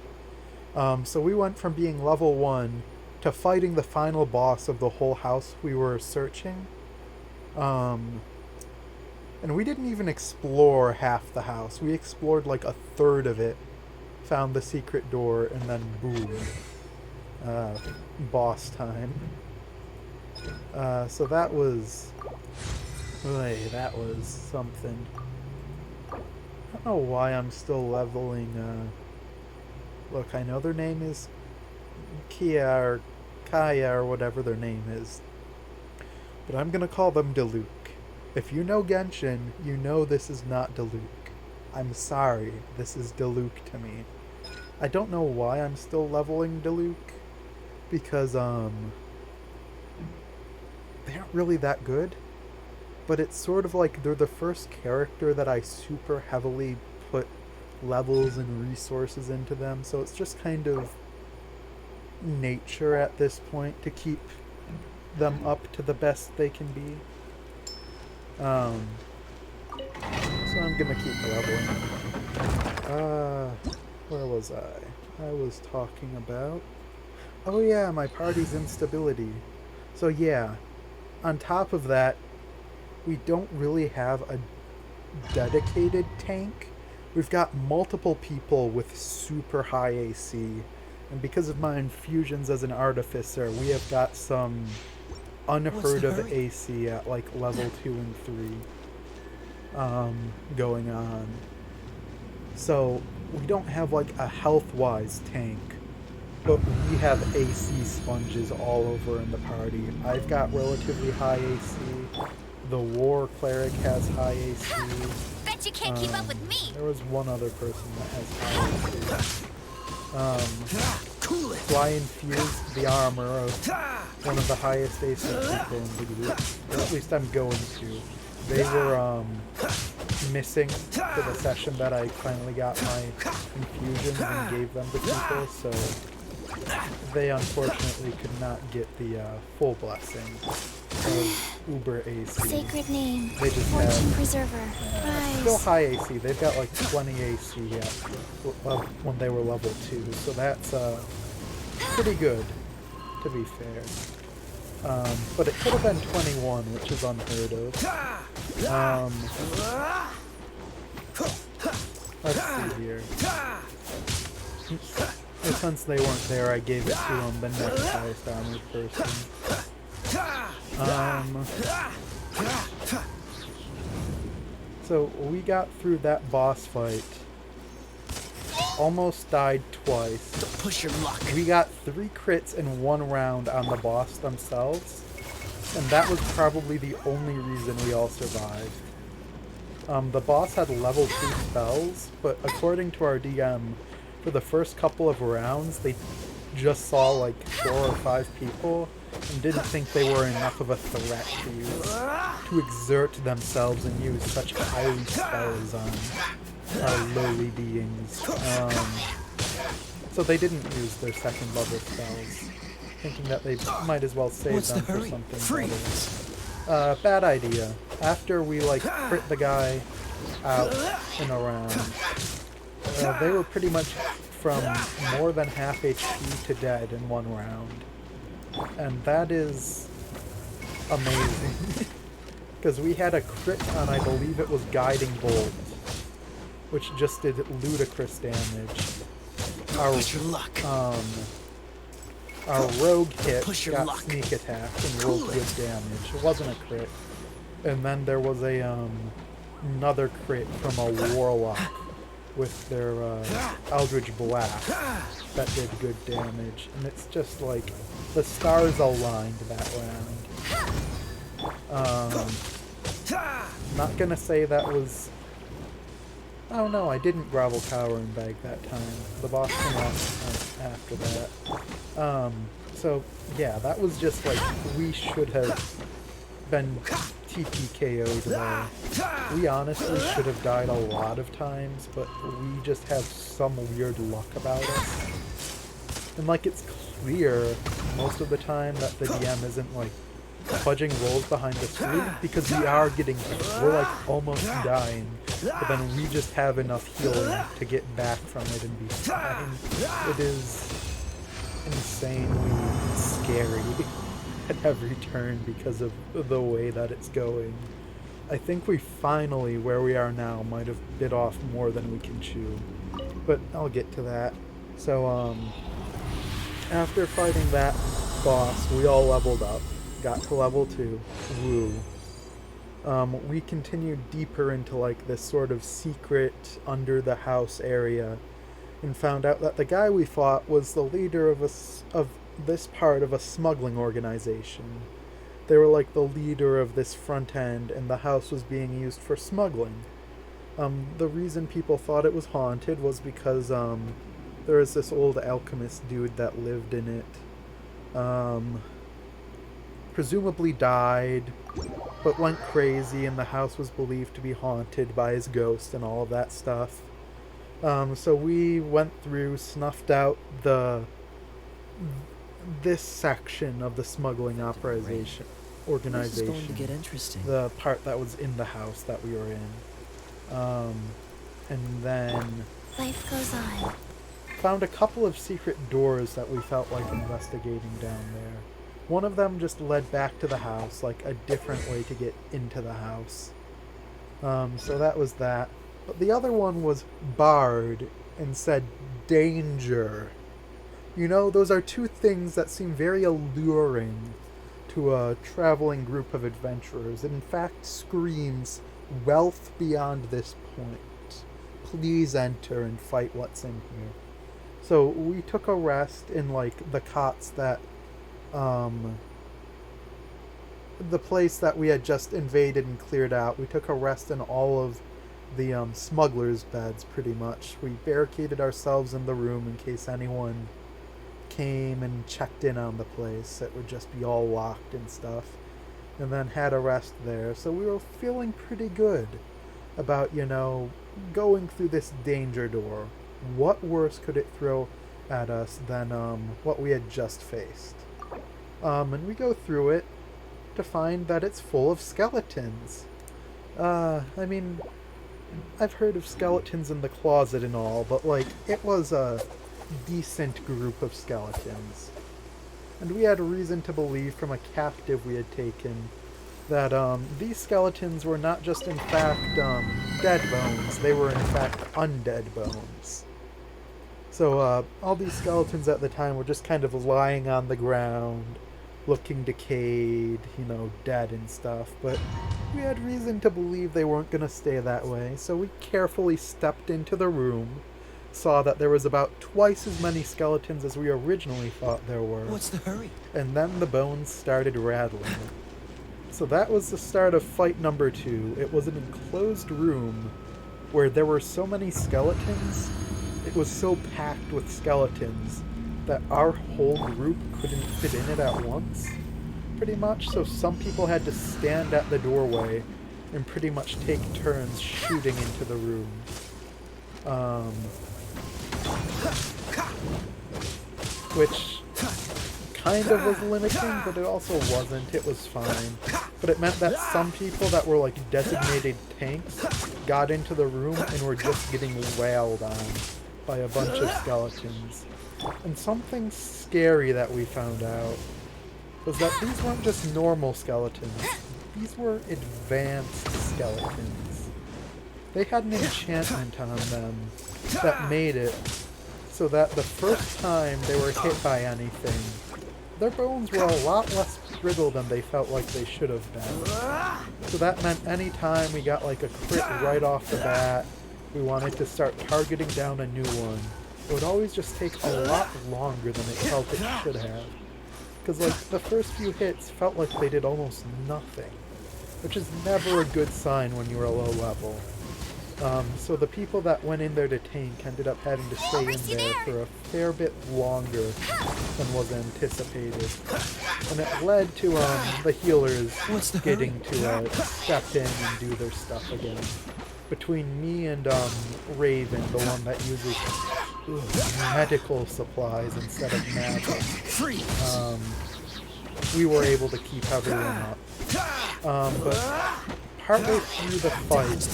So we went from being level 1 to fighting the final boss of the whole house we were searching. And we didn't even explore half the house. We explored like a third of it, found the secret door, and then boom. Boss time. So that was... that was something. I don't know why I'm still leveling, look, I know their name is Kia or Kaya or whatever their name is. But I'm gonna call them Diluc. If you know Genshin, you know this is not Diluc. I'm sorry, this is Diluc to me. I don't know why I'm still leveling Diluc, because, they aren't really that good. But it's sort of like they're the first character that I super heavily put levels and resources into them, so it's just kind of nature at this point to keep them up to the best they can be. So I'm gonna keep leveling. Where was I? I was talking about... Oh yeah, my party's instability. So yeah, on top of that, we don't really have a dedicated tank. We've got multiple people with super high AC. And because of my infusions as an artificer, we have got some unheard of AC at like level 2 and 3 going on. So we don't have like a health-wise tank, but we have AC sponges all over in the party. I've got relatively high AC. The war cleric has high AC. Bet you can't keep up with me. There was one other person that has high AC. So I infused the armor of one of the highest AC people in the group, or at least I'm going to. They were missing for the session that I finally got my infusions and gave them to people, so they unfortunately could not get the full blessing of Uber AC. Sacred name. They just Fortune have preserver. still Rise. high AC. They've got like 20 AC when they were level 2, so that's pretty good, to be fair. But it could have been 21, which is unheard of. Let's see here. And since they weren't there, I gave it to them, the next highest armored person. So we got through that boss fight. Almost died twice. Don't push your luck. We got 3 crits in 1 round on the boss themselves, and that was probably the only reason we all survived. The boss had level 2 spells, but according to our DM, for the first couple of rounds, they just saw like 4 or 5 people and didn't think they were enough of a threat to exert themselves and use such highly spells on our lowly beings. So they didn't use their second level spells, thinking that they might as well save them for something better. Bad idea. After we like crit the guy out in a round, they were pretty much from more than half HP to dead in 1 round. And that is amazing. Because we had a crit on, I believe it was Guiding Bolt, which just did ludicrous damage. Our rogue hit got sneak attack and rolled good damage. It wasn't a crit. And then there was a another crit from a warlock with their Eldritch Blast that did good damage. And it's just like the stars aligned that round. Not gonna say that was... Oh no, I didn't Gravel Cowering Bag that time. The boss came off after that. So yeah, that was just like, we should have been TPKO'd there. We honestly should have died a lot of times, but we just have some weird luck about us. And like, it's clear most of the time that the DM isn't like fudging rolls behind the screen, because we are getting hit. We're like almost dying, but then we just have enough healing to get back from it and be fine. It is insanely scary at every turn because of the way that it's going. I think we finally, where we are now, might have bit off more than we can chew, but I'll get to that. So after fighting that boss, we all leveled up. Got to level 2. Woo. We continued deeper into like this sort of secret under the house area and found out that the guy we fought was the leader of this part of a smuggling organization. They were like the leader of this front end, and the house was being used for smuggling. The reason people thought it was haunted was because there was this old alchemist dude that lived in it. Presumably died, but went crazy, and the house was believed to be haunted by his ghost and all of that stuff. So we went through, snuffed out this section of the smuggling organization. This is going to get interesting. The part that was in the house that we were in. And then Life goes on. found a couple of secret doors that we felt like investigating down there. One of them just led back to the house, like a different way to get into the house. So that was that. But the other one was barred and said danger. You know, those are two things that seem very alluring to a traveling group of adventurers. It in fact screams wealth beyond this point. Please enter and fight what's in here. So we took a rest in like the cots that the place that we had just invaded and cleared out. We took a rest in all of the smugglers' beds pretty much. We barricaded ourselves in the room in case anyone came and checked in on the place. It would just be all locked and stuff. And then had a rest there. So we were feeling pretty good about, you know, going through this danger door. What worse could it throw at us than what we had just faced? And we go through it to find that it's full of skeletons. I mean, I've heard of skeletons in the closet and all, but like, it was a decent group of skeletons. And we had reason to believe from a captive we had taken that these skeletons were not just in fact dead bones, they were in fact undead bones. So all these skeletons at the time were just kind of lying on the ground, looking decayed, you know, dead and stuff, but we had reason to believe they weren't going to stay that way, so we carefully stepped into the room, saw that there was about twice as many skeletons as we originally thought there were. What's the hurry? And then the bones started rattling. So that was the start of fight number 2. It was an enclosed room where there were so many skeletons, it was so packed with skeletons that our whole group couldn't fit in it at once, pretty much, so some people had to stand at the doorway and pretty much take turns shooting into the room. Which kind of was limiting, but it also wasn't. It was fine. But it meant that some people that were like designated tanks got into the room and were just getting wailed on by a bunch of skeletons. And something scary that we found out was that these weren't just normal skeletons. These were advanced skeletons. They had an enchantment on them that made it so that the first time they were hit by anything, their bones were a lot less brittle than they felt like they should have been. So that meant any time we got like a crit right off the bat, we wanted to start targeting down a new one, it would always just take a lot longer than it felt it should have. Because like the first few hits felt like they did almost nothing, which is never a good sign when you're a low level. So the people that went in there to tank ended up having to stay in there for a fair bit longer than was anticipated. And it led to the healers getting to step in and do their stuff again. Between me and Raven, the one that uses medical supplies instead of magic, we were able to keep everyone up. But partway through the fight,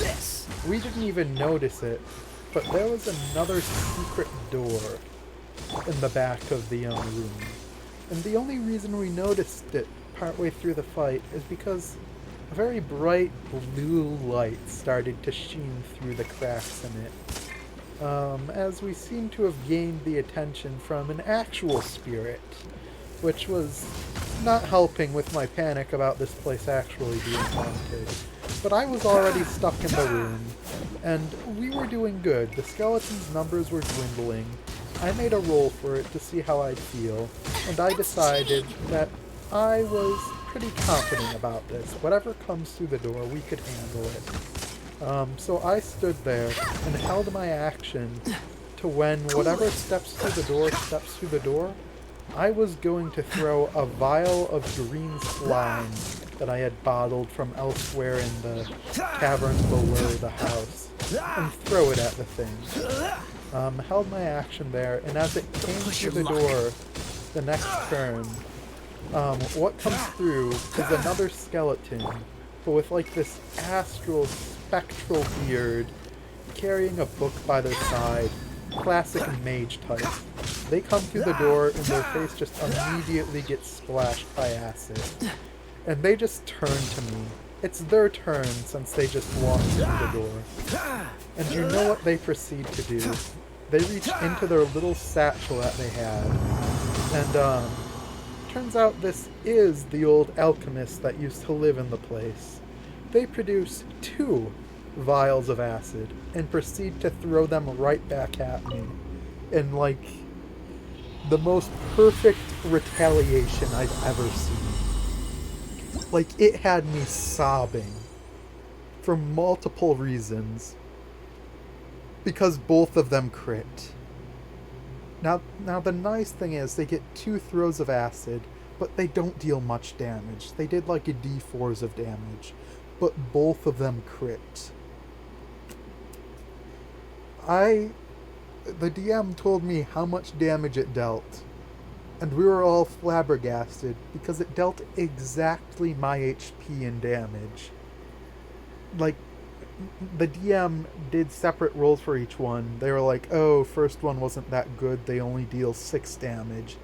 we didn't even notice it, but there was another secret door in the back of the room. And the only reason we noticed it partway through the fight is because a very bright blue light started to sheen through the cracks in it, as we seemed to have gained the attention from an actual spirit, which was not helping with my panic about this place actually being haunted. But I was already stuck in the room, and we were doing good. The skeletons' numbers were dwindling. I made a roll for it to see how I'd feel, and I decided that I was pretty confident about this. Whatever comes through the door, we could handle it. So I stood there and held my action to when whatever steps through the door, I was going to throw a vial of green slime that I had bottled from elsewhere in the cavern below the house, and throw it at the thing. Held my action there, and as it came through the door the next turn, what comes through is another skeleton, but with like this astral, spectral beard, carrying a book by their side, classic mage type. They come through the door and their face just immediately gets splashed by acid. And they just turn to me. It's their turn since they just walked through the door. And you know what they proceed to do? They reach into their little satchel that they had. And, turns out this is the old alchemist that used to live in the place. They produce 2 vials of acid and proceed to throw them right back at me. In, like, the most perfect retaliation I've ever seen. Like, it had me sobbing for multiple reasons because both of them crit. Now the nice thing is they get 2 throws of acid, but they don't deal much damage. They did like a D4s of damage, but both of them crit. The DM told me how much damage it dealt, and we were all flabbergasted because it dealt exactly my HP in damage. Like, the DM did separate rolls for each one. They were like, oh, first one wasn't that good, they only deal 6 damage.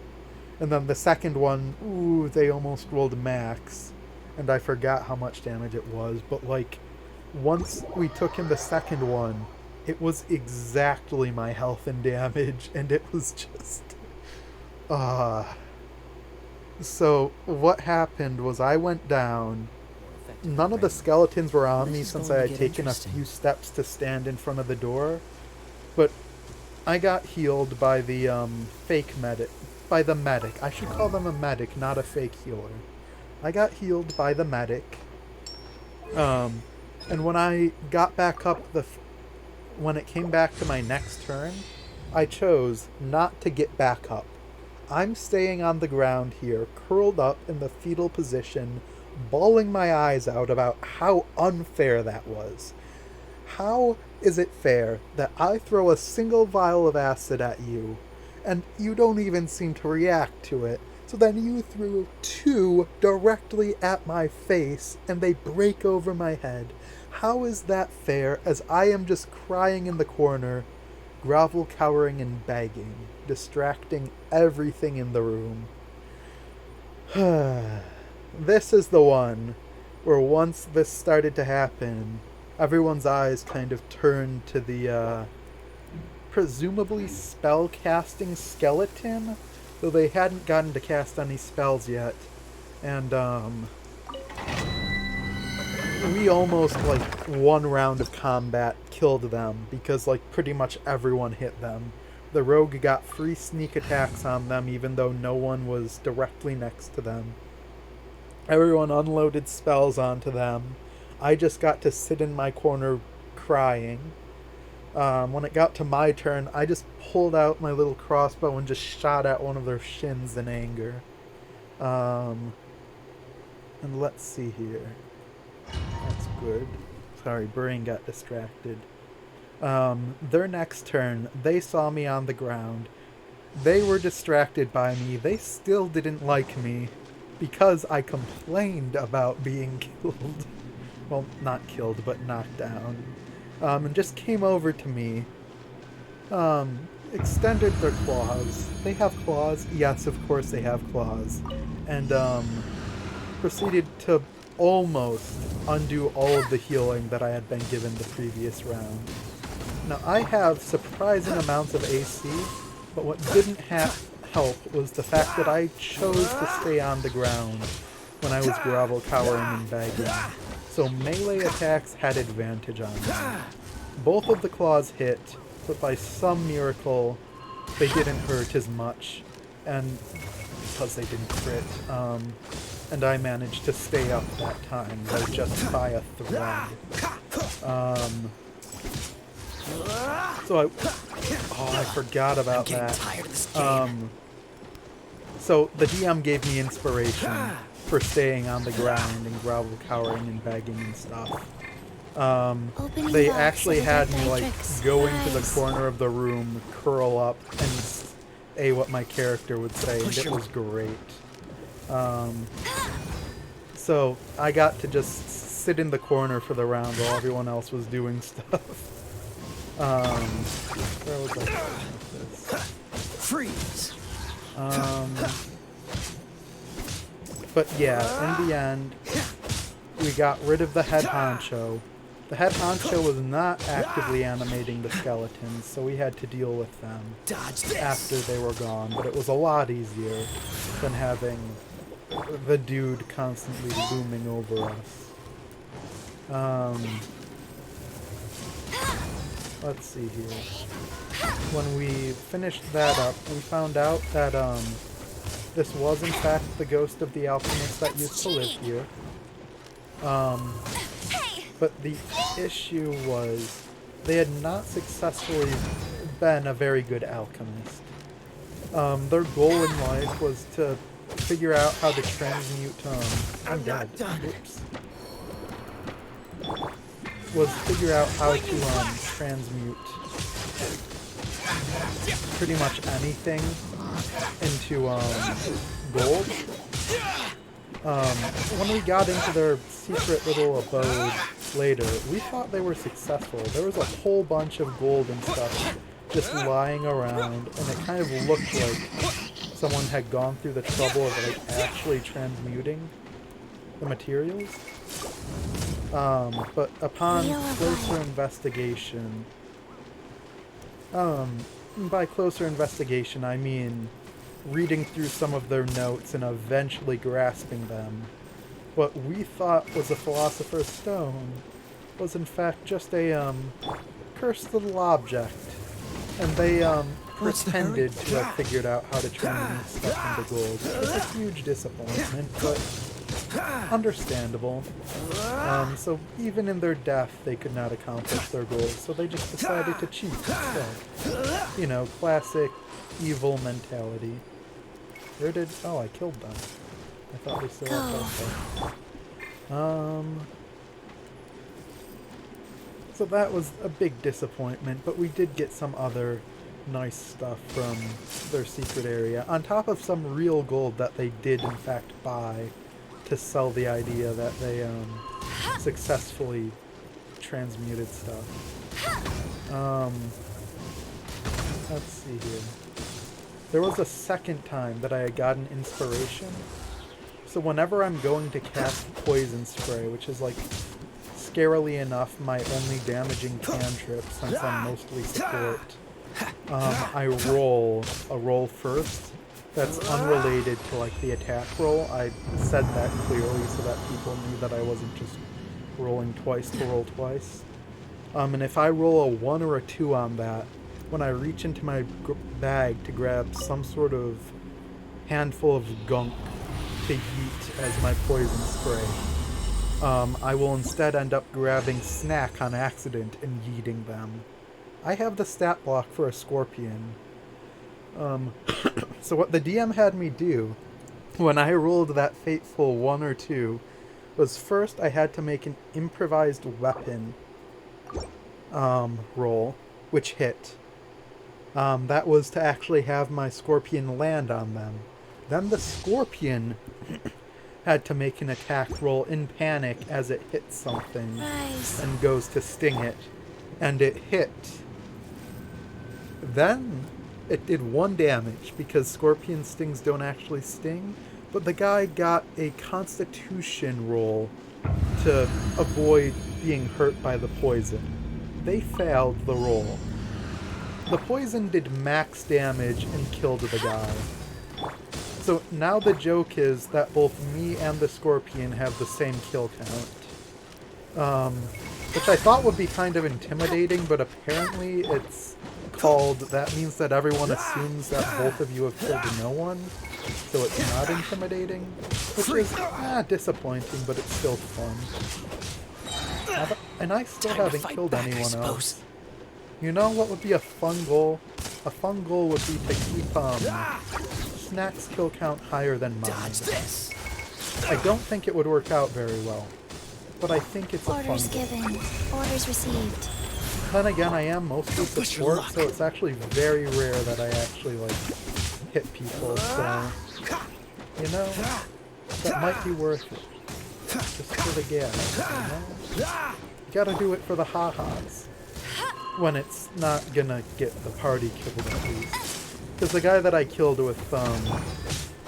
And then the second one, ooh, they almost rolled max. And I forgot how much damage it was, but like, once we took in the second one, it was exactly my health and damage, and it was just... So, what happened was I went down. None of the skeletons were on me since I had taken a few steps to stand in front of the door. But I got healed by the fake medic. By the medic. I should call them a medic, not a fake healer. I got healed by the medic. And when I got back up, when it came back to my next turn, I chose not to get back up. I'm staying on the ground here, curled up in the fetal position, bawling my eyes out about how unfair that was. How is it fair that I throw a single vial of acid at you, and you don't even seem to react to it, so then you threw 2 directly at my face, and they break over my head? How is that fair, as I am just crying in the corner, grovel cowering and begging, distracting everything in the room? This is the one where once this started to happen, everyone's eyes kind of turned to the presumably spell-casting skeleton, though they hadn't gotten to cast any spells yet. And we almost, like, one round of combat killed them, because, like, pretty much everyone hit them. The rogue got free sneak attacks on them, even though no one was directly next to them. Everyone unloaded spells onto them. I just got to sit in my corner crying. When it got to my turn, I just pulled out my little crossbow and just shot at one of their shins in anger. And let's see here. That's good. Sorry, brain got distracted. Their next turn, they saw me on the ground. They were distracted by me. They still didn't like me because I complained about being killed. Well, not killed, but knocked down. And just came over to me. Extended their claws. They have claws? Yes, of course they have claws. And proceeded to almost undo all of the healing that I had been given the previous round. Now, I have surprising amounts of AC, but what didn't help was the fact that I chose to stay on the ground when I was grovel cowering and begging, so melee attacks had advantage on me. Both of the claws hit, but by some miracle, they didn't hurt as much, and because they didn't crit, and I managed to stay up that time, though just by a thread. So I forgot about that. So the DM gave me inspiration for staying on the ground and grovel cowering and begging and stuff. They actually had me like go into the corner of the room, curl up, and say what my character would say, and it was great. So I got to just sit in the corner for the round while everyone else was doing stuff. Where was I going with this? Freeze. But yeah, in the end, we got rid of the head honcho. The head honcho was not actively animating the skeletons, so we had to deal with them after they were gone. But it was a lot easier than having the dude constantly looming over us. Let's see here. When we finished that up, we found out that this was in fact the ghost of the alchemist that used to live here. But the issue was they had not successfully been a very good alchemist. Their goal in life was to figure out how to transmute. I'm dead. Oops. Was to figure out how to transmute pretty much anything into gold. When we got into their secret little abode later, we thought they were successful. There was a whole bunch of gold and stuff just lying around, and it kind of looked like someone had gone through the trouble of like actually transmuting the materials. But upon closer investigation, by closer investigation I mean reading through some of their notes and eventually grasping them, what we thought was a Philosopher's Stone was in fact just a cursed little object, and they pretended to have figured out how to transmute stuff into gold. It was a huge disappointment, but understandable. So even in their death, they could not accomplish their goals, so they just decided to cheat instead. You know, classic evil mentality. Where did... Oh, I killed them. I thought they still had them. So that was a big disappointment, but we did get some other nice stuff from their secret area, on top of some real gold that they did in fact buy to sell the idea that they successfully transmuted stuff. Let's see here. There was a second time that I had gotten inspiration. So whenever I'm going to cast Poison Spray, which is like scarily enough my only damaging cantrip since I'm mostly support, I roll a roll first that's unrelated to like the attack roll. I said that clearly so that people knew that I wasn't just rolling twice to roll twice. And if I roll a 1 or a 2 on that, when I reach into my bag to grab some sort of handful of gunk to yeet as my poison spray, I will instead end up grabbing snack on accident and yeeting them. I have the stat block for a scorpion. So what the DM had me do when I rolled that fateful 1 or 2 was first I had to make an improvised weapon roll, which hit. That was to actually have my scorpion land on them. Then the scorpion had to make an attack roll in panic as it hits something and goes to sting it. And it hit. Then it did 1 damage because scorpion stings don't actually sting, but the guy got a constitution roll to avoid being hurt by the poison. They failed the roll. The poison did max damage and killed the guy. So now the joke is that both me and the scorpion have the same kill count. Which I thought would be kind of intimidating, but apparently it's called, that means that everyone assumes that both of you have killed no one, so it's not intimidating, which is disappointing, but it's still fun. And I still haven't killed anyone else. You know what would be a fun goal? A fun goal would be to keep Snack's kill count higher than mine. I don't think it would work out very well, but I think it's a fun goal. Orders given. Orders received. Then again, I am mostly support, so it's actually very rare that I actually, like, hit people, so, you know, that might be worth it. Just for the gas, you know? You gotta do it for the ha-has. when it's not gonna get the party killed at least. Because the guy that I killed with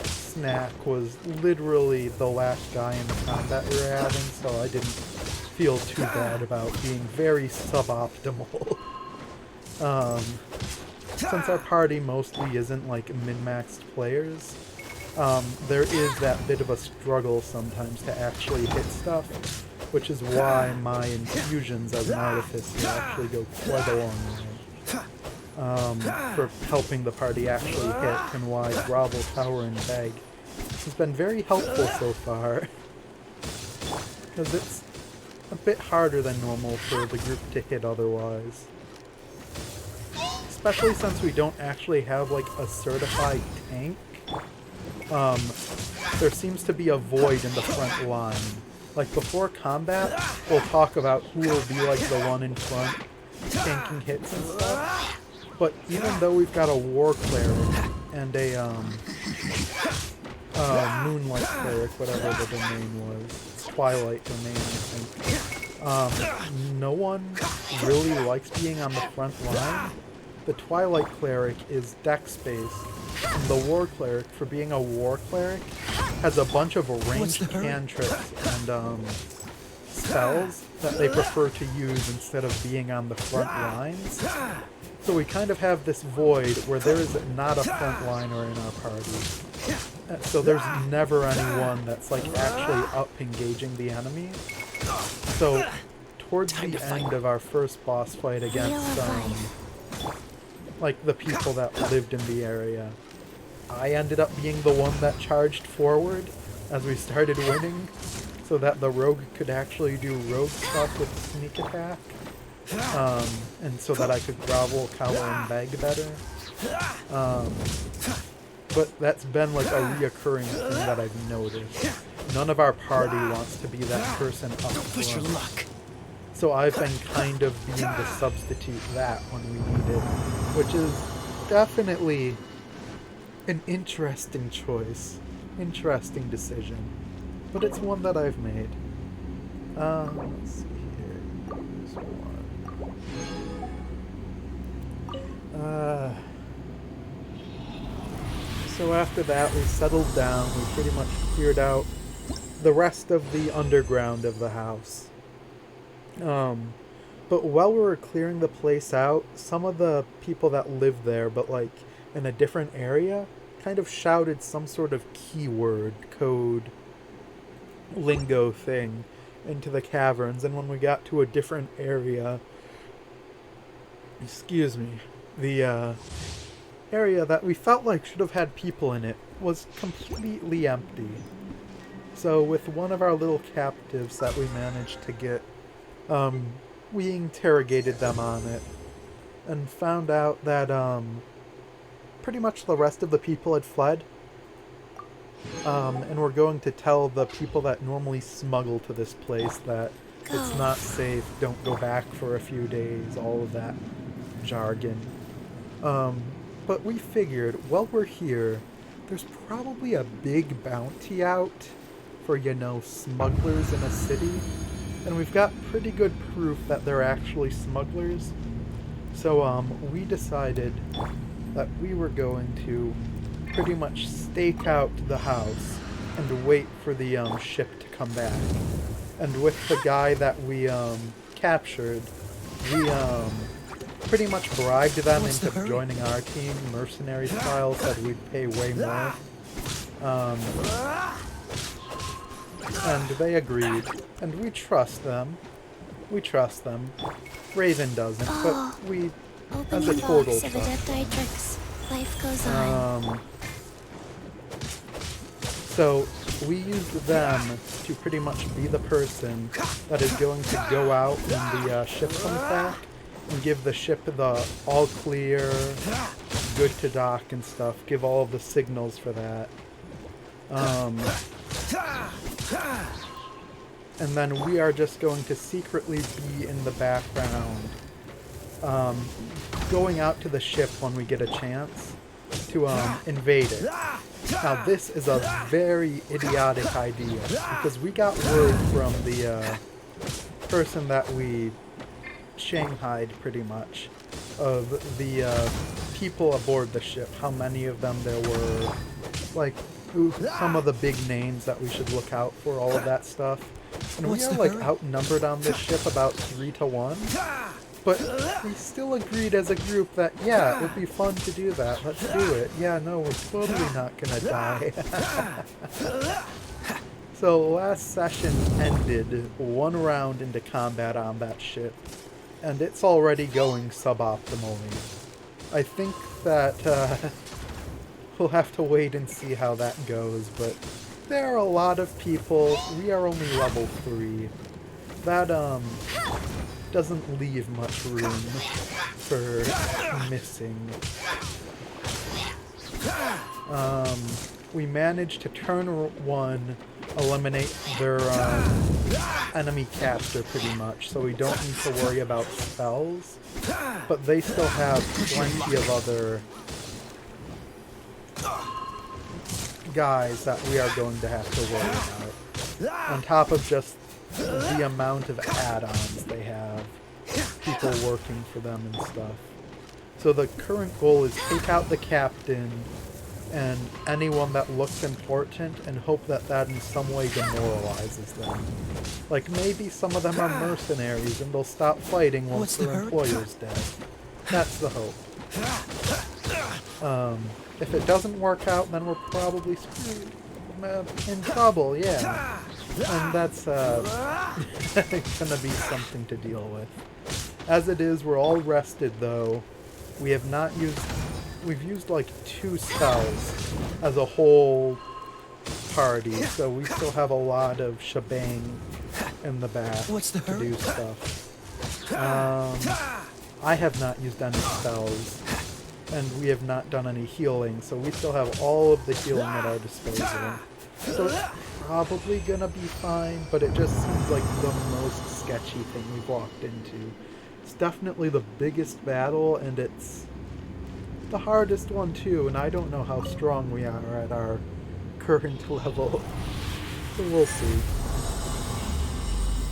Snack was literally the last guy in the combat we were having, so I didn't feel too bad about being very suboptimal. Since our party mostly isn't like min-maxed players, there is that bit of a struggle sometimes to actually hit stuff, which is why my infusions as an artificer actually go quite a long way. For helping the party actually hit, and why grovel, cower, and beg has been very helpful so far. Because it's a bit harder than normal for the group to hit otherwise. Especially since we don't actually have like a certified tank. There seems to be a void in the front line. Like before combat, we'll talk about who will be like the one in front tanking hits and stuff. But even though we've got a war cleric and a moonlight cleric, whatever the domain was, twilight domain, I think, no one really likes being on the front line. The twilight cleric is dex based, and the war cleric, for being a war cleric, has a bunch of ranged cantrips and spells that they prefer to use instead of being on the front lines. So we kind of have this void where there is not a frontliner in our party. So there's never anyone that's like actually up engaging the enemy. So towards the end of our first boss fight against like the people that lived in the area, I ended up being the one that charged forward as we started winning, so that the rogue could actually do rogue stuff with sneak attack. And so that I could grovel, cower, and beg better. But that's been like a reoccurring thing that I've noticed. None of our party wants to be that person up front. So I've been kind of being to substitute that when we need it, which is definitely an interesting choice, interesting decision, but it's one that I've made. Let's see here. Here's one. So after that, we settled down. We pretty much cleared out the rest of the underground of the house. But while we were clearing the place out, some of the people that lived there, but like in a different area, kind of shouted some sort of keyword, code, lingo thing into the caverns. And when we got to a different area, the area that we felt like should have had people in it was completely empty. So with one of our little captives that we managed to get, we interrogated them on it and found out that pretty much the rest of the people had fled. And we're going to tell the people that normally smuggle to this place that it's not safe, don't go back for a few days, all of that jargon. But we figured, while we're here, there's probably a big bounty out for, smugglers in a city. And we've got pretty good proof that they're actually smugglers. So, we decided that we were going to pretty much stake out the house and wait for the ship to come back. And with the guy that we captured, we pretty much bribed them into joining our team, mercenary style, said we'd pay way more. And they agreed, and we trust them. Raven doesn't, but we, as a total trust. Life goes on. So we used them to pretty much be the person that is going to go out when the ship comes back and give the ship the all clear, good to dock and stuff, give all of the signals for that. And then we are just going to secretly be in the background, going out to the ship when we get a chance to invade it. Now this is a very idiotic idea, because we got word from the person that we shanghaied pretty much of the people aboard the ship, how many of them there were, like some of the big names that we should look out for, all of that stuff. And we are like outnumbered on this ship about 3-1. But we still agreed as a group that, yeah, it would be fun to do that. Let's do it. Yeah, no, we're totally not gonna die. So last session ended 1 round into combat on that ship, and it's already going suboptimally. I think that we'll have to wait and see how that goes, but there are a lot of people. We are only level 3. That doesn't leave much room for missing. We managed to turn 1, eliminate their enemy caster pretty much, so we don't need to worry about spells, but they still have plenty of other guys that we are going to have to worry about, on top of just the amount of add-ons they have, people working for them and stuff. So the current goal is take out the captain and anyone that looks important, and hope that that in some way demoralizes them. Like maybe some of them are mercenaries and they'll stop fighting once their employer's dead. That's the hope. If it doesn't work out, then we're probably screwed. In trouble, yeah. And that's gonna be something to deal with. As it is, we're all rested though. We have not used... We've used like 2 spells as a whole party, so we still have a lot of shebang in the back to do stuff. I have not used any spells, and we have not done any healing, so we still have all of the healing at our disposal. So it's probably gonna be fine, but it just seems like the most sketchy thing we've walked into. It's definitely the biggest battle, and it's the hardest one too, and I don't know how strong we are at our current level. So we'll see.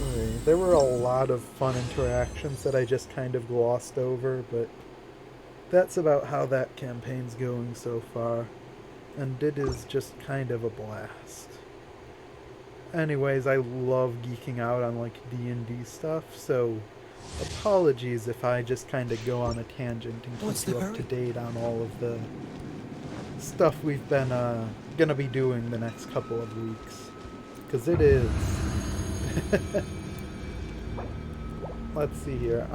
Okay, there were a lot of fun interactions that I just kind of glossed over, but that's about how that campaign's going so far. And it is just kind of a blast. Anyways, I love geeking out on like D&D stuff, so apologies if I just kind of go on a tangent and keep you up to date on all of the stuff we've been gonna be doing the next couple of weeks. Because it is... Let's see here.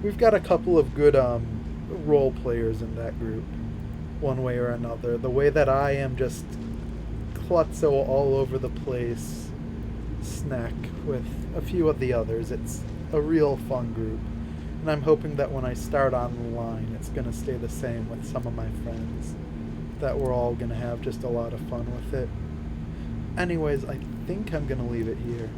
We've got a couple of good role players in that group, one way or another. The way that I am just klutzo all over the place snack with a few of the others. It's a real fun group, and I'm hoping that when I start on the line it's going to stay the same with some of my friends, that we're all going to have just a lot of fun with it. Anyways, I think I'm going to leave it here.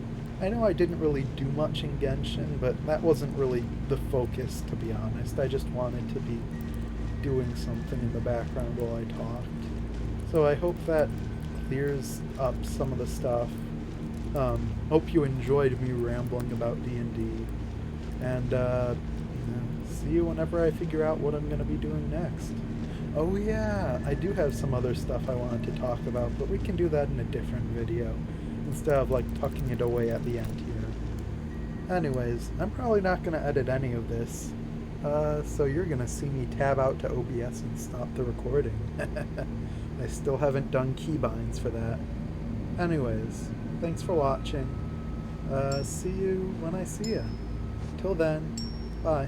I know I didn't really do much in Genshin, but that wasn't really the focus, to be honest. I just wanted to be doing something in the background while I talked. So I hope that clears up some of the stuff. Hope you enjoyed me rambling about D&D. And see you whenever I figure out what I'm going to be doing next. Oh yeah, I do have some other stuff I wanted to talk about, but we can do that in a different video, instead of like tucking it away at the end here. Anyways, I'm probably not going to edit any of this, so you're going to see me tab out to OBS and stop the recording. I still haven't done keybinds for that. Anyways, thanks for watching. See you when I see ya. Till then, bye.